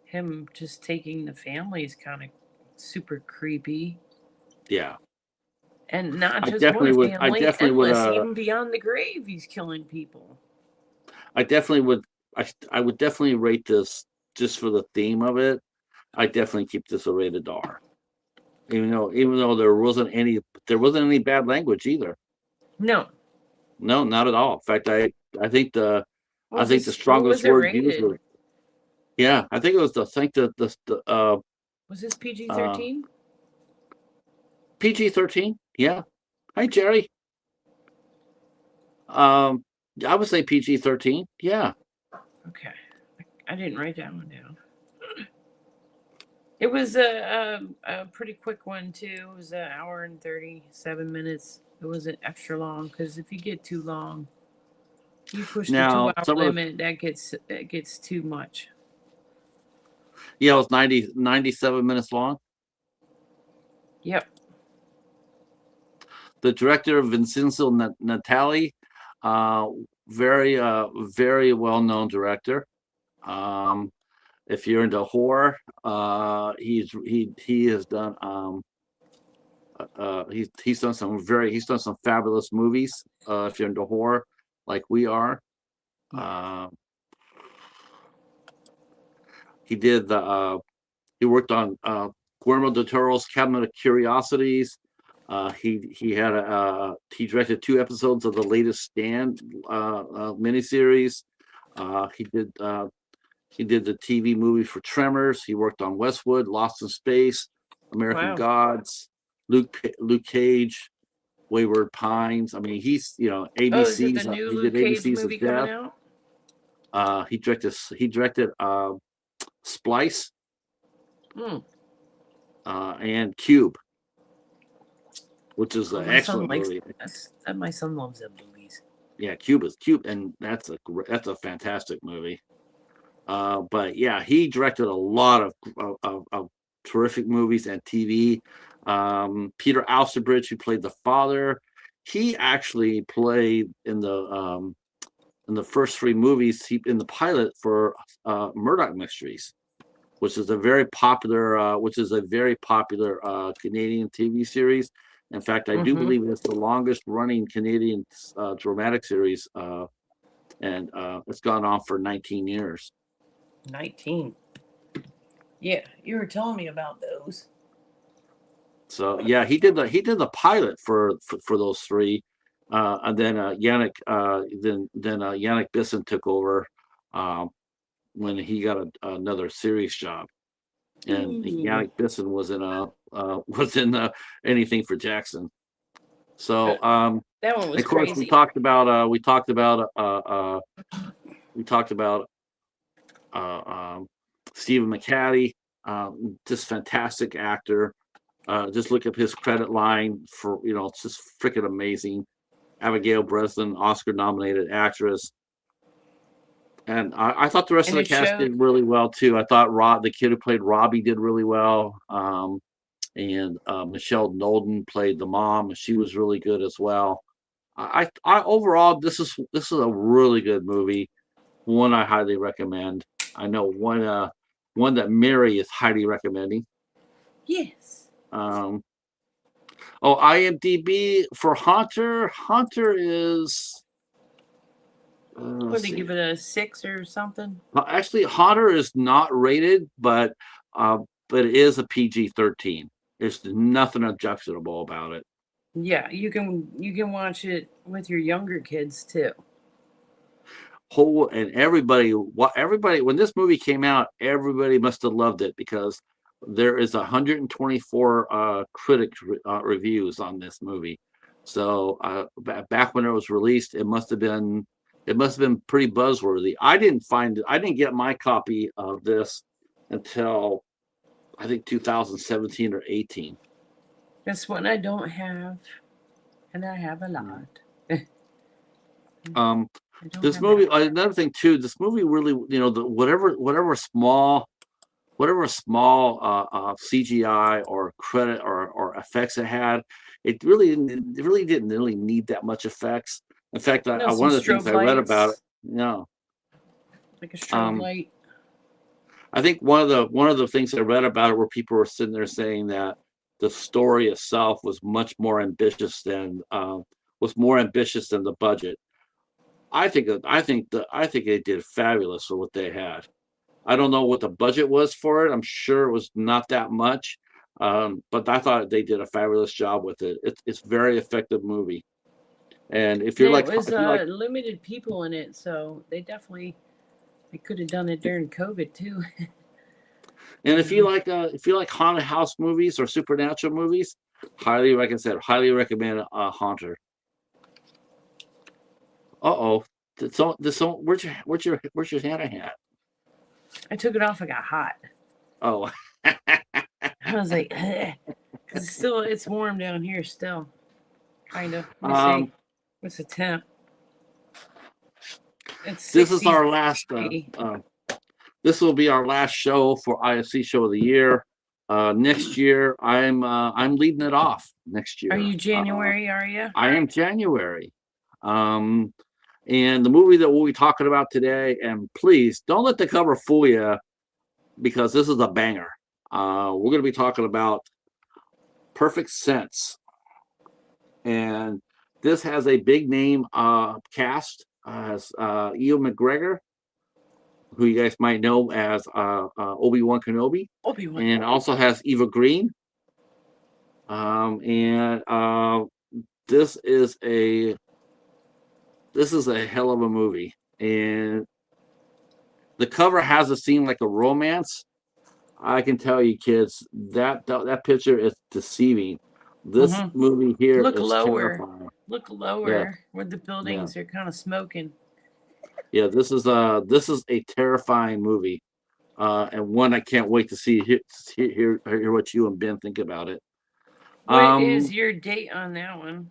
him just taking the family is kind of super creepy. yeah, And not I just one definitely would. I family, definitely would. endless, even beyond the grave, he's killing people. I definitely would. I would definitely rate this just for the theme of it. I definitely keep this a rated R. Even though there wasn't any bad language either. No. No, not at all. In fact, I think the I think the What strongest was it word used rated? was, yeah. I think it was the think the Was this PG uh 13? PG-13. Yeah. Hi Jerry. Um, I would say PG-13. Yeah. Okay. I didn't write that one down. It was a pretty quick one, too. It was an hour and 37 minutes. It wasn't extra long, because if you get too long, you push the Now 2 hour some of the, limit, that gets too much. yeah, it was 97 minutes long. Yep. The director, Vincenzo Natali, uh, very well known director. Um, if you're into horror, he has done he's done some fabulous movies. If you're into horror, like we are, Yeah. he did he worked on Guillermo del Toro's Cabinet of Curiosities. He directed 2 episodes of the latest Stand miniseries. He did the TV movie for Tremors. He worked on Westwood, Lost in Space, American Wow. Gods, Luke Cage, Wayward Pines. I mean, he's Oh, is it the ABC's. new He did Luke Cage ABC's of movie coming Death. out? He directed Splice Hmm. and Cube, which is Oh, an my son excellent likes movie. my son loves them movies. Yeah, Cube, and that's a fantastic movie. But yeah, he directed a lot of terrific movies and TV. Peter Alsterbridge, who played the father, he actually played in the first 3 movies. In the pilot for Murdoch Mysteries, which is a very popular Canadian TV series. In fact, I do Mm-hmm. believe it's the longest running Canadian dramatic series, and it's gone on for 19 years. 19. Yeah, you were telling me about those. So yeah, he did the pilot for those 3, and then Yannick Bisson took over when he got another series job, and Yannick Bisson was in Anything for Jackson. So That one was of course crazy. we talked about Stephen McHattie, just fantastic actor. Just look up his credit line it's just freaking amazing. Abigail Breslin, Oscar-nominated actress, And I thought the rest of And the it cast showed. did really well too. I thought the kid who played Robbie did really well. And Michelle Nolden played the mom. She was really good as well. I overall, this is a really good movie. One I highly recommend. I know one that Mary is highly recommending. Yes. Um, oh, IMDb for Haunter. Haunter is What, let's they see. give it a 6 or something? Actually, Haunter is not rated, uh, but it is a PG-13. There's nothing objectionable about it. Yeah, you can watch it with your younger kids too. Whole and everybody when this movie came out, everybody must have loved it because there is 124 critic reviews on this movie. So back when it was released, it must have been pretty buzzworthy. I didn't get my copy of this until I think 2017 or 18. That's one I don't have, and I have a lot. Um, I don't this have that. movie, another thing too, this movie really, whatever small CGI or credit or effects it had, it really didn't really need that much effects. In fact, No, some one of the things strobe I read about it, lights, no, like a strobe um, light. I think one of the things I read about it where people were sitting there saying that the story itself was much more ambitious than the budget. I think they did fabulous for what they had. I don't know what the budget was for it. I'm sure it was not that much, but I thought they did a fabulous job with it. It's a very effective movie. And if And you're it like was if you like limited people in it, so they could have done it during COVID too. and if you Um, like if you like haunted house movies or supernatural movies, highly recommend Haunter. Uh-oh. Where's your Santa hat? I took it off. I got hot. Oh. I was like, because it's warm down here still, kind of. Let me um see. What's the temp? It's this is our 63. last this will be our last show for IFC Show of the Year. Next year, I'm leading it off. Next Are year, you January? Are you? I am January, um, and the movie that we'll be talking about today. And please don't let the cover fool you, because this is a banger. We're going to be talking about Perfect Sense, and this has a big name cast. Has Ewan McGregor, who you guys might know as Obi-Wan Kenobi, Obi-Wan. and also has Eva Green. And this is a hell of a movie, and the cover has it seem like a romance. I can tell you, kids, that picture is deceiving. This Mm-hmm. movie here Look is lower. terrifying. Look Yeah, lower where the yeah, buildings are kind of smoking. yeah. This is a terrifying movie, and one I can't wait to hear what you and Ben think about it. What is Um, your date on that one?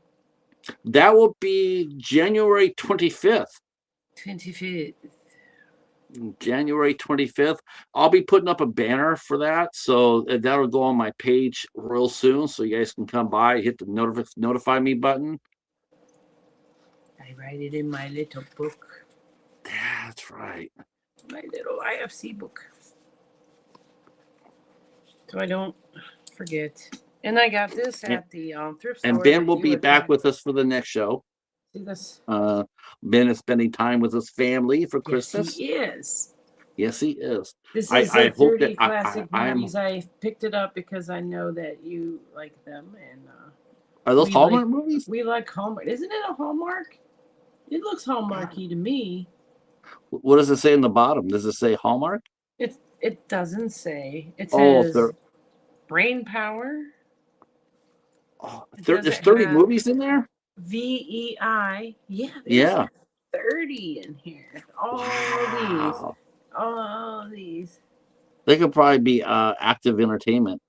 that will be January 25th. 25th. January 25th. I'll be putting up a banner for that. So that'll go on my page real soon. So you guys can come by, hit the notify me button. I write it in my little book. That's right. My little IFC book. So I don't forget. And I got this And, at the thrift and store Ben that will you be had back found. with us for the next show. See this? Uh, Ben is spending time with his family for Yes, he Christmas. is. Yes, he is. This is I a hope that 30 classic I am. movies. I picked it up because I know that you like them, and Are those we like Hallmark movies? Hallmark. Isn't it a Hallmark? It looks Hallmarky to me. What does it say in the bottom? Does it say Hallmark? It doesn't say. It Oh, says brain power. It there's doesn't 30 have movies in there? VEI. Yeah, there's Yeah. 30 in here. Wow. All these, They could probably be active entertainment.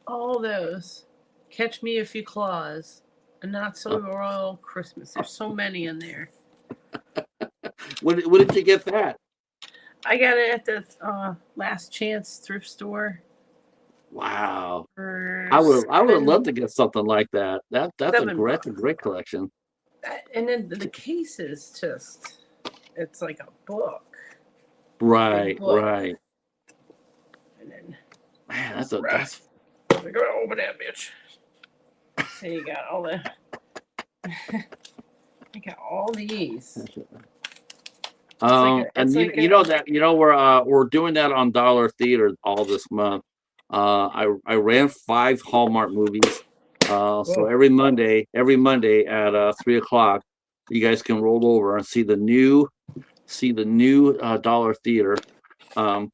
all those. Catch Me If You Claus. A Not So Royal Christmas. There's so many in there. When did you get that? I got it at the Last Chance thrift store Wow. for I would love to $7. get something like that. That's a $7. great collection. And then the case is just, it's like a book. Right, Book. right. And then Man, that's we gotta open that bitch. So you got all the I got all these. And you know that we're doing that on Dollar Theater all this month. I ran 5 Hallmark movies. So every Monday at 3 o'clock, you guys can roll over and see the new Dollar Theater. I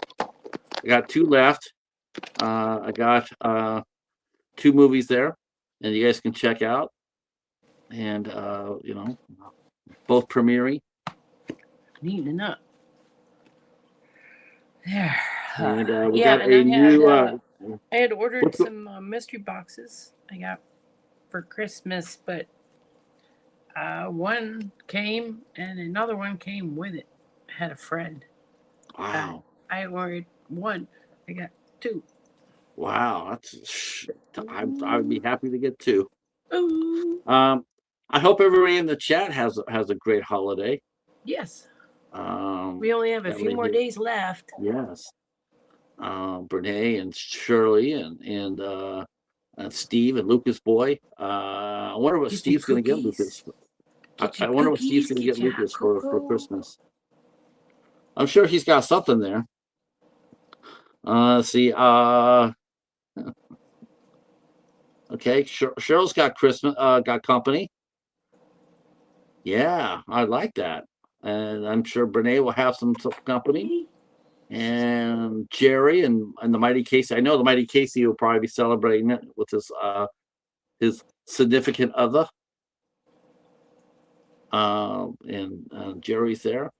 got 2 left. I got 2 movies there, and you guys can check out. And both premiering. Neatening up. There. And we yeah, got and a I new. had ordered what's the- some mystery boxes I got for Christmas, but one came and another one came with it. I had a friend. Wow. I ordered one. I got 2. Wow. I would be happy to get 2. Ooh. I hope everybody in the chat has a great holiday. Yes. Um, We only have a few more days left. Yes. Brene and Shirley and Steve and Lucas Boy. I wonder what Steve's going to get Lucas. I wonder what Steve's going to get Lucas for Christmas. I'm sure he's got something there. Let's see. Okay, Cheryl's got Christmas. Got company. Yeah, I like that, and I'm sure Brene will have some company. And Jerry and the Mighty Casey. I know the Mighty Casey will probably be celebrating it with his significant other. And Jerry's there.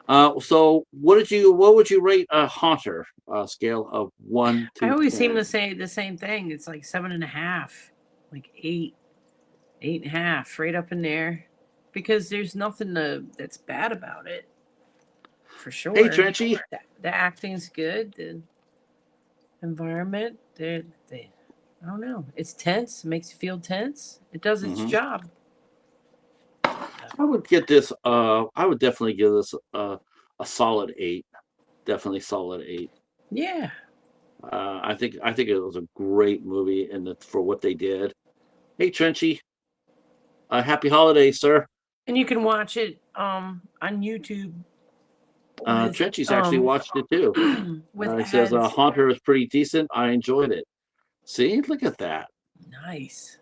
So what would you rate a Haunter scale of 1 to 10? I always seem to say the same thing. It's like 7.5, like 8, 8.5, right up in there, because there's nothing that's bad about it. For sure. Hey, Trenchy. The acting's good. The environment, I don't know. It's tense. It makes you feel tense. It does its job. I would get this. I would definitely give this a solid 8. Definitely solid 8. Yeah. I think it was a great movie, and for what they did. Hey, Trenchy. Happy holidays, sir. And you can watch it on YouTube. Trenchy's actually watched it too. It says Haunter is pretty decent. I enjoyed it. See, look at that. Nice.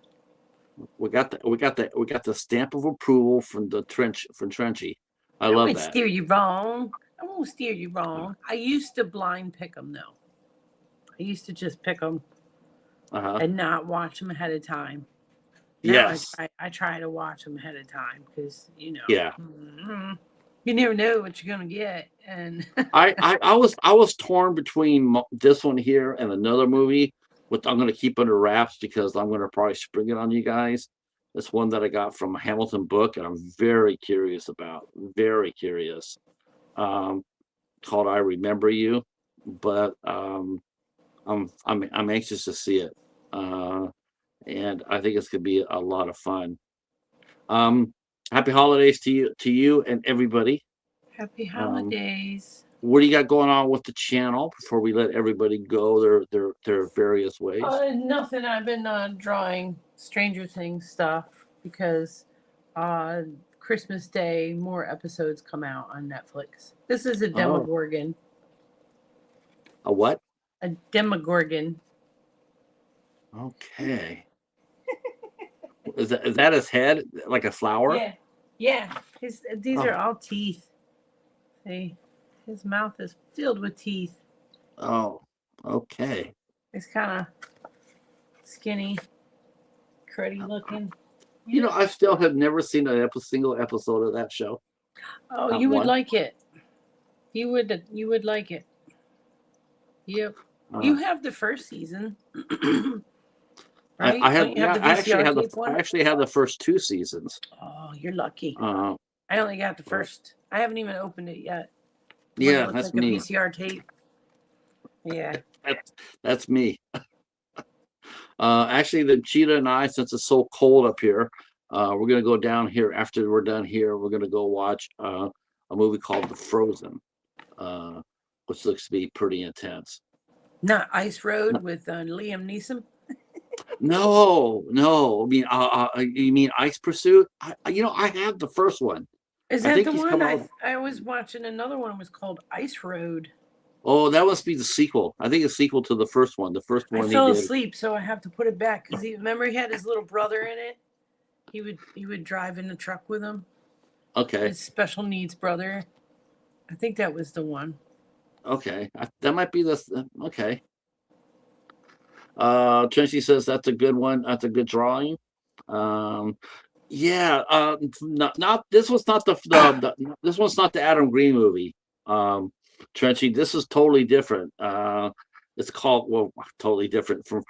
We got the stamp of approval from Trenchy. I love that. I won't steer you wrong. I used to blind pick them though. I used to just pick them and not watch them ahead of time. Now yes. I try to watch them ahead of time because Yeah. You never know what you're gonna get. And I was torn between this one here and another movie, which I'm gonna keep under wraps because I'm gonna probably spring it on you guys. This one that I got from a Hamilton book, and I'm very curious about. Very curious. Called I Remember You, but I'm anxious to see it, and I think it's gonna be a lot of fun. Happy holidays to you and everybody. Happy holidays. What do you got going on with the channel before we let everybody go their various ways? Nothing. I've been drawing Stranger Things stuff because Christmas Day more episodes come out on Netflix. This is a Demogorgon. A what? A Demogorgon. Okay. Is that his head, like a flower? Yeah. These are all teeth. See, his mouth is filled with teeth. Oh, okay. He's kind of skinny, cruddy looking. I still have never seen a single episode of that show. Oh, you would like it. You would like it. Yep. You have the first season. Right? I actually have the first 2 seasons. Oh, you're lucky. I only got the first. I haven't even opened it yet. One that Yeah, looks that's like a me. VCR tape. Yeah. That's me. Actually, the cheetah and I, since it's so cold up here, we're gonna go down here after we're done here. We're gonna go watch a movie called The Frozen, uh, which looks to be pretty intense. Not Ice Road with Liam Neeson. No, no. I mean, you mean Ice Pursuit? I have the first one. Is I that think the he's one? come out. I was watching another one. It was called Ice Road. Oh, that must be the sequel. I think it's sequel to the first one. The first I one he fell did. asleep, so I have to put it back because remember he had his little brother in it. He would drive in the truck with him. Okay, His special needs brother. I think that was the one. okay. That might be the okay. Tracy says that's a good one. That's a good drawing. Um, yeah. Not this was not this one's not the Adam Green movie. Trenchy, this is totally different. It's called totally different from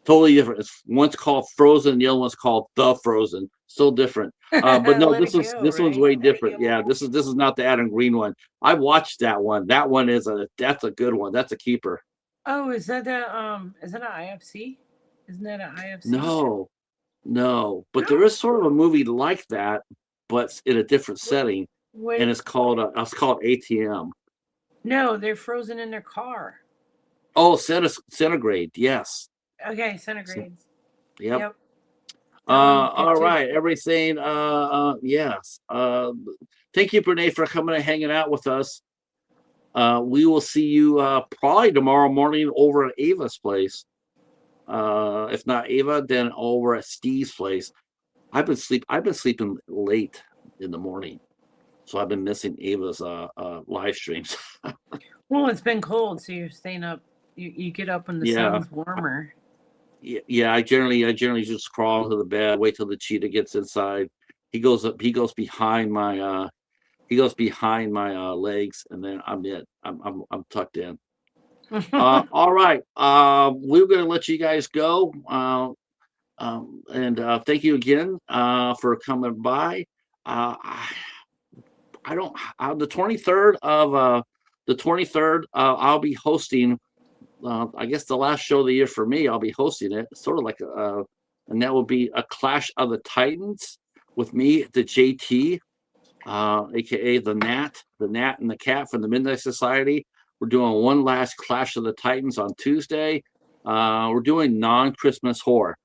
totally different. One's called Frozen, the other one's called The Frozen. Still different. But no, Let it go, this one's right? way different. Yeah, this is not the Adam Green one. I watched that one. That one that's a good one. That's a keeper. Oh, is that an IFC? Isn't that an IFC? No, no. But there is sort of a movie like that, but in a different setting, Wait, and it's called ATM. no, they're frozen in their car. Oh, Centigrade. Yes. Okay, centigrades. Yep. Yep. That one was good All too. right, everything. Yes. Thank you, Brene, for coming and hanging out with us. We will see you probably tomorrow morning over at Ava's place. If not Ava, then over at Steve's place. I've been sleeping late in the morning, so I've been missing Ava's live streams. Well, it's been cold, so you're staying up. You get up when the Yeah. sun's warmer. Yeah, I generally just crawl into the bed, wait till the cheetah gets inside. He goes behind my legs, and then I'm tucked in. All right. We're gonna let you guys go. And thank you again for coming by. I don't the 23rd of I'll be hosting I guess the last show of the year for me. I'll be hosting it, sort of like and that will be a Clash of the Titans with me, the JT, aka the Nat and the Cat from the Midnight Society. We're doing one last Clash of the Titans on Tuesday. We're doing non-Christmas horror.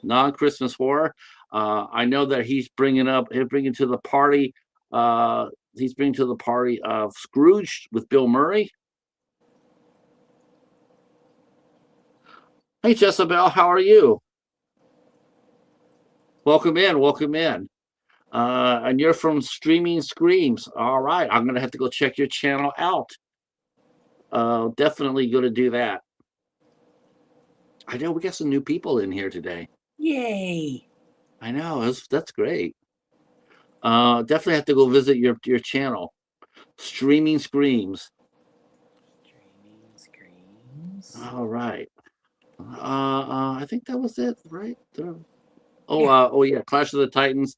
Non-Christmas horror. I know that he's bringing to the party. He's bringing to the party of Scrooge with Bill Murray. Hey, Jezebel, how are you? Welcome in, welcome in. And you're from Streaming Screams. All right, I'm gonna have to go check your channel out. Definitely gonna do that. I know we got some new people in here today. Yay! I know, that's great. Definitely have to go visit your channel, Streaming Screams. Streaming Screams. All right. I think that was it, right? Oh yeah, Clash of the Titans.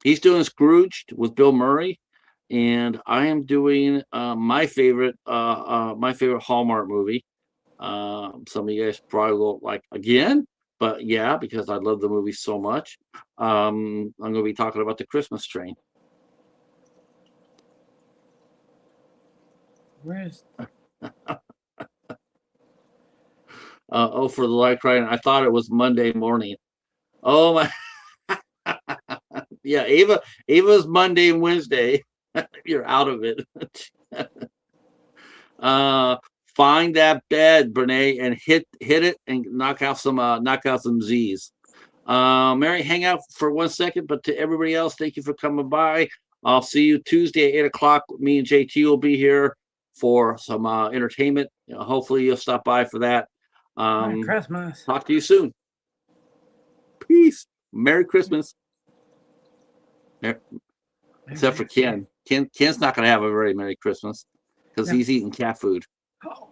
He's doing Scrooge with Bill Murray, and I am doing my favorite Hallmark movie. Some of you guys probably will like again, but yeah, because I love the movie so much. I'm going to be talking about The Christmas Train. Where's for the light crying. I thought it was Monday morning. Oh my. Yeah, Ava's Monday and Wednesday. You're out of it. Find that bed, Brene, and hit it and knock out some Z's. Mary, hang out for 1 second, but to everybody else, thank you for coming by. I'll see you Tuesday at 8 o'clock. Me and JT will be here for some entertainment. Hopefully you'll stop by for that. Merry Christmas? Talk to you soon. Peace. Merry Christmas. Except for Ken. Ken's not going to have a very Merry Christmas because he's eating cat food. Oh.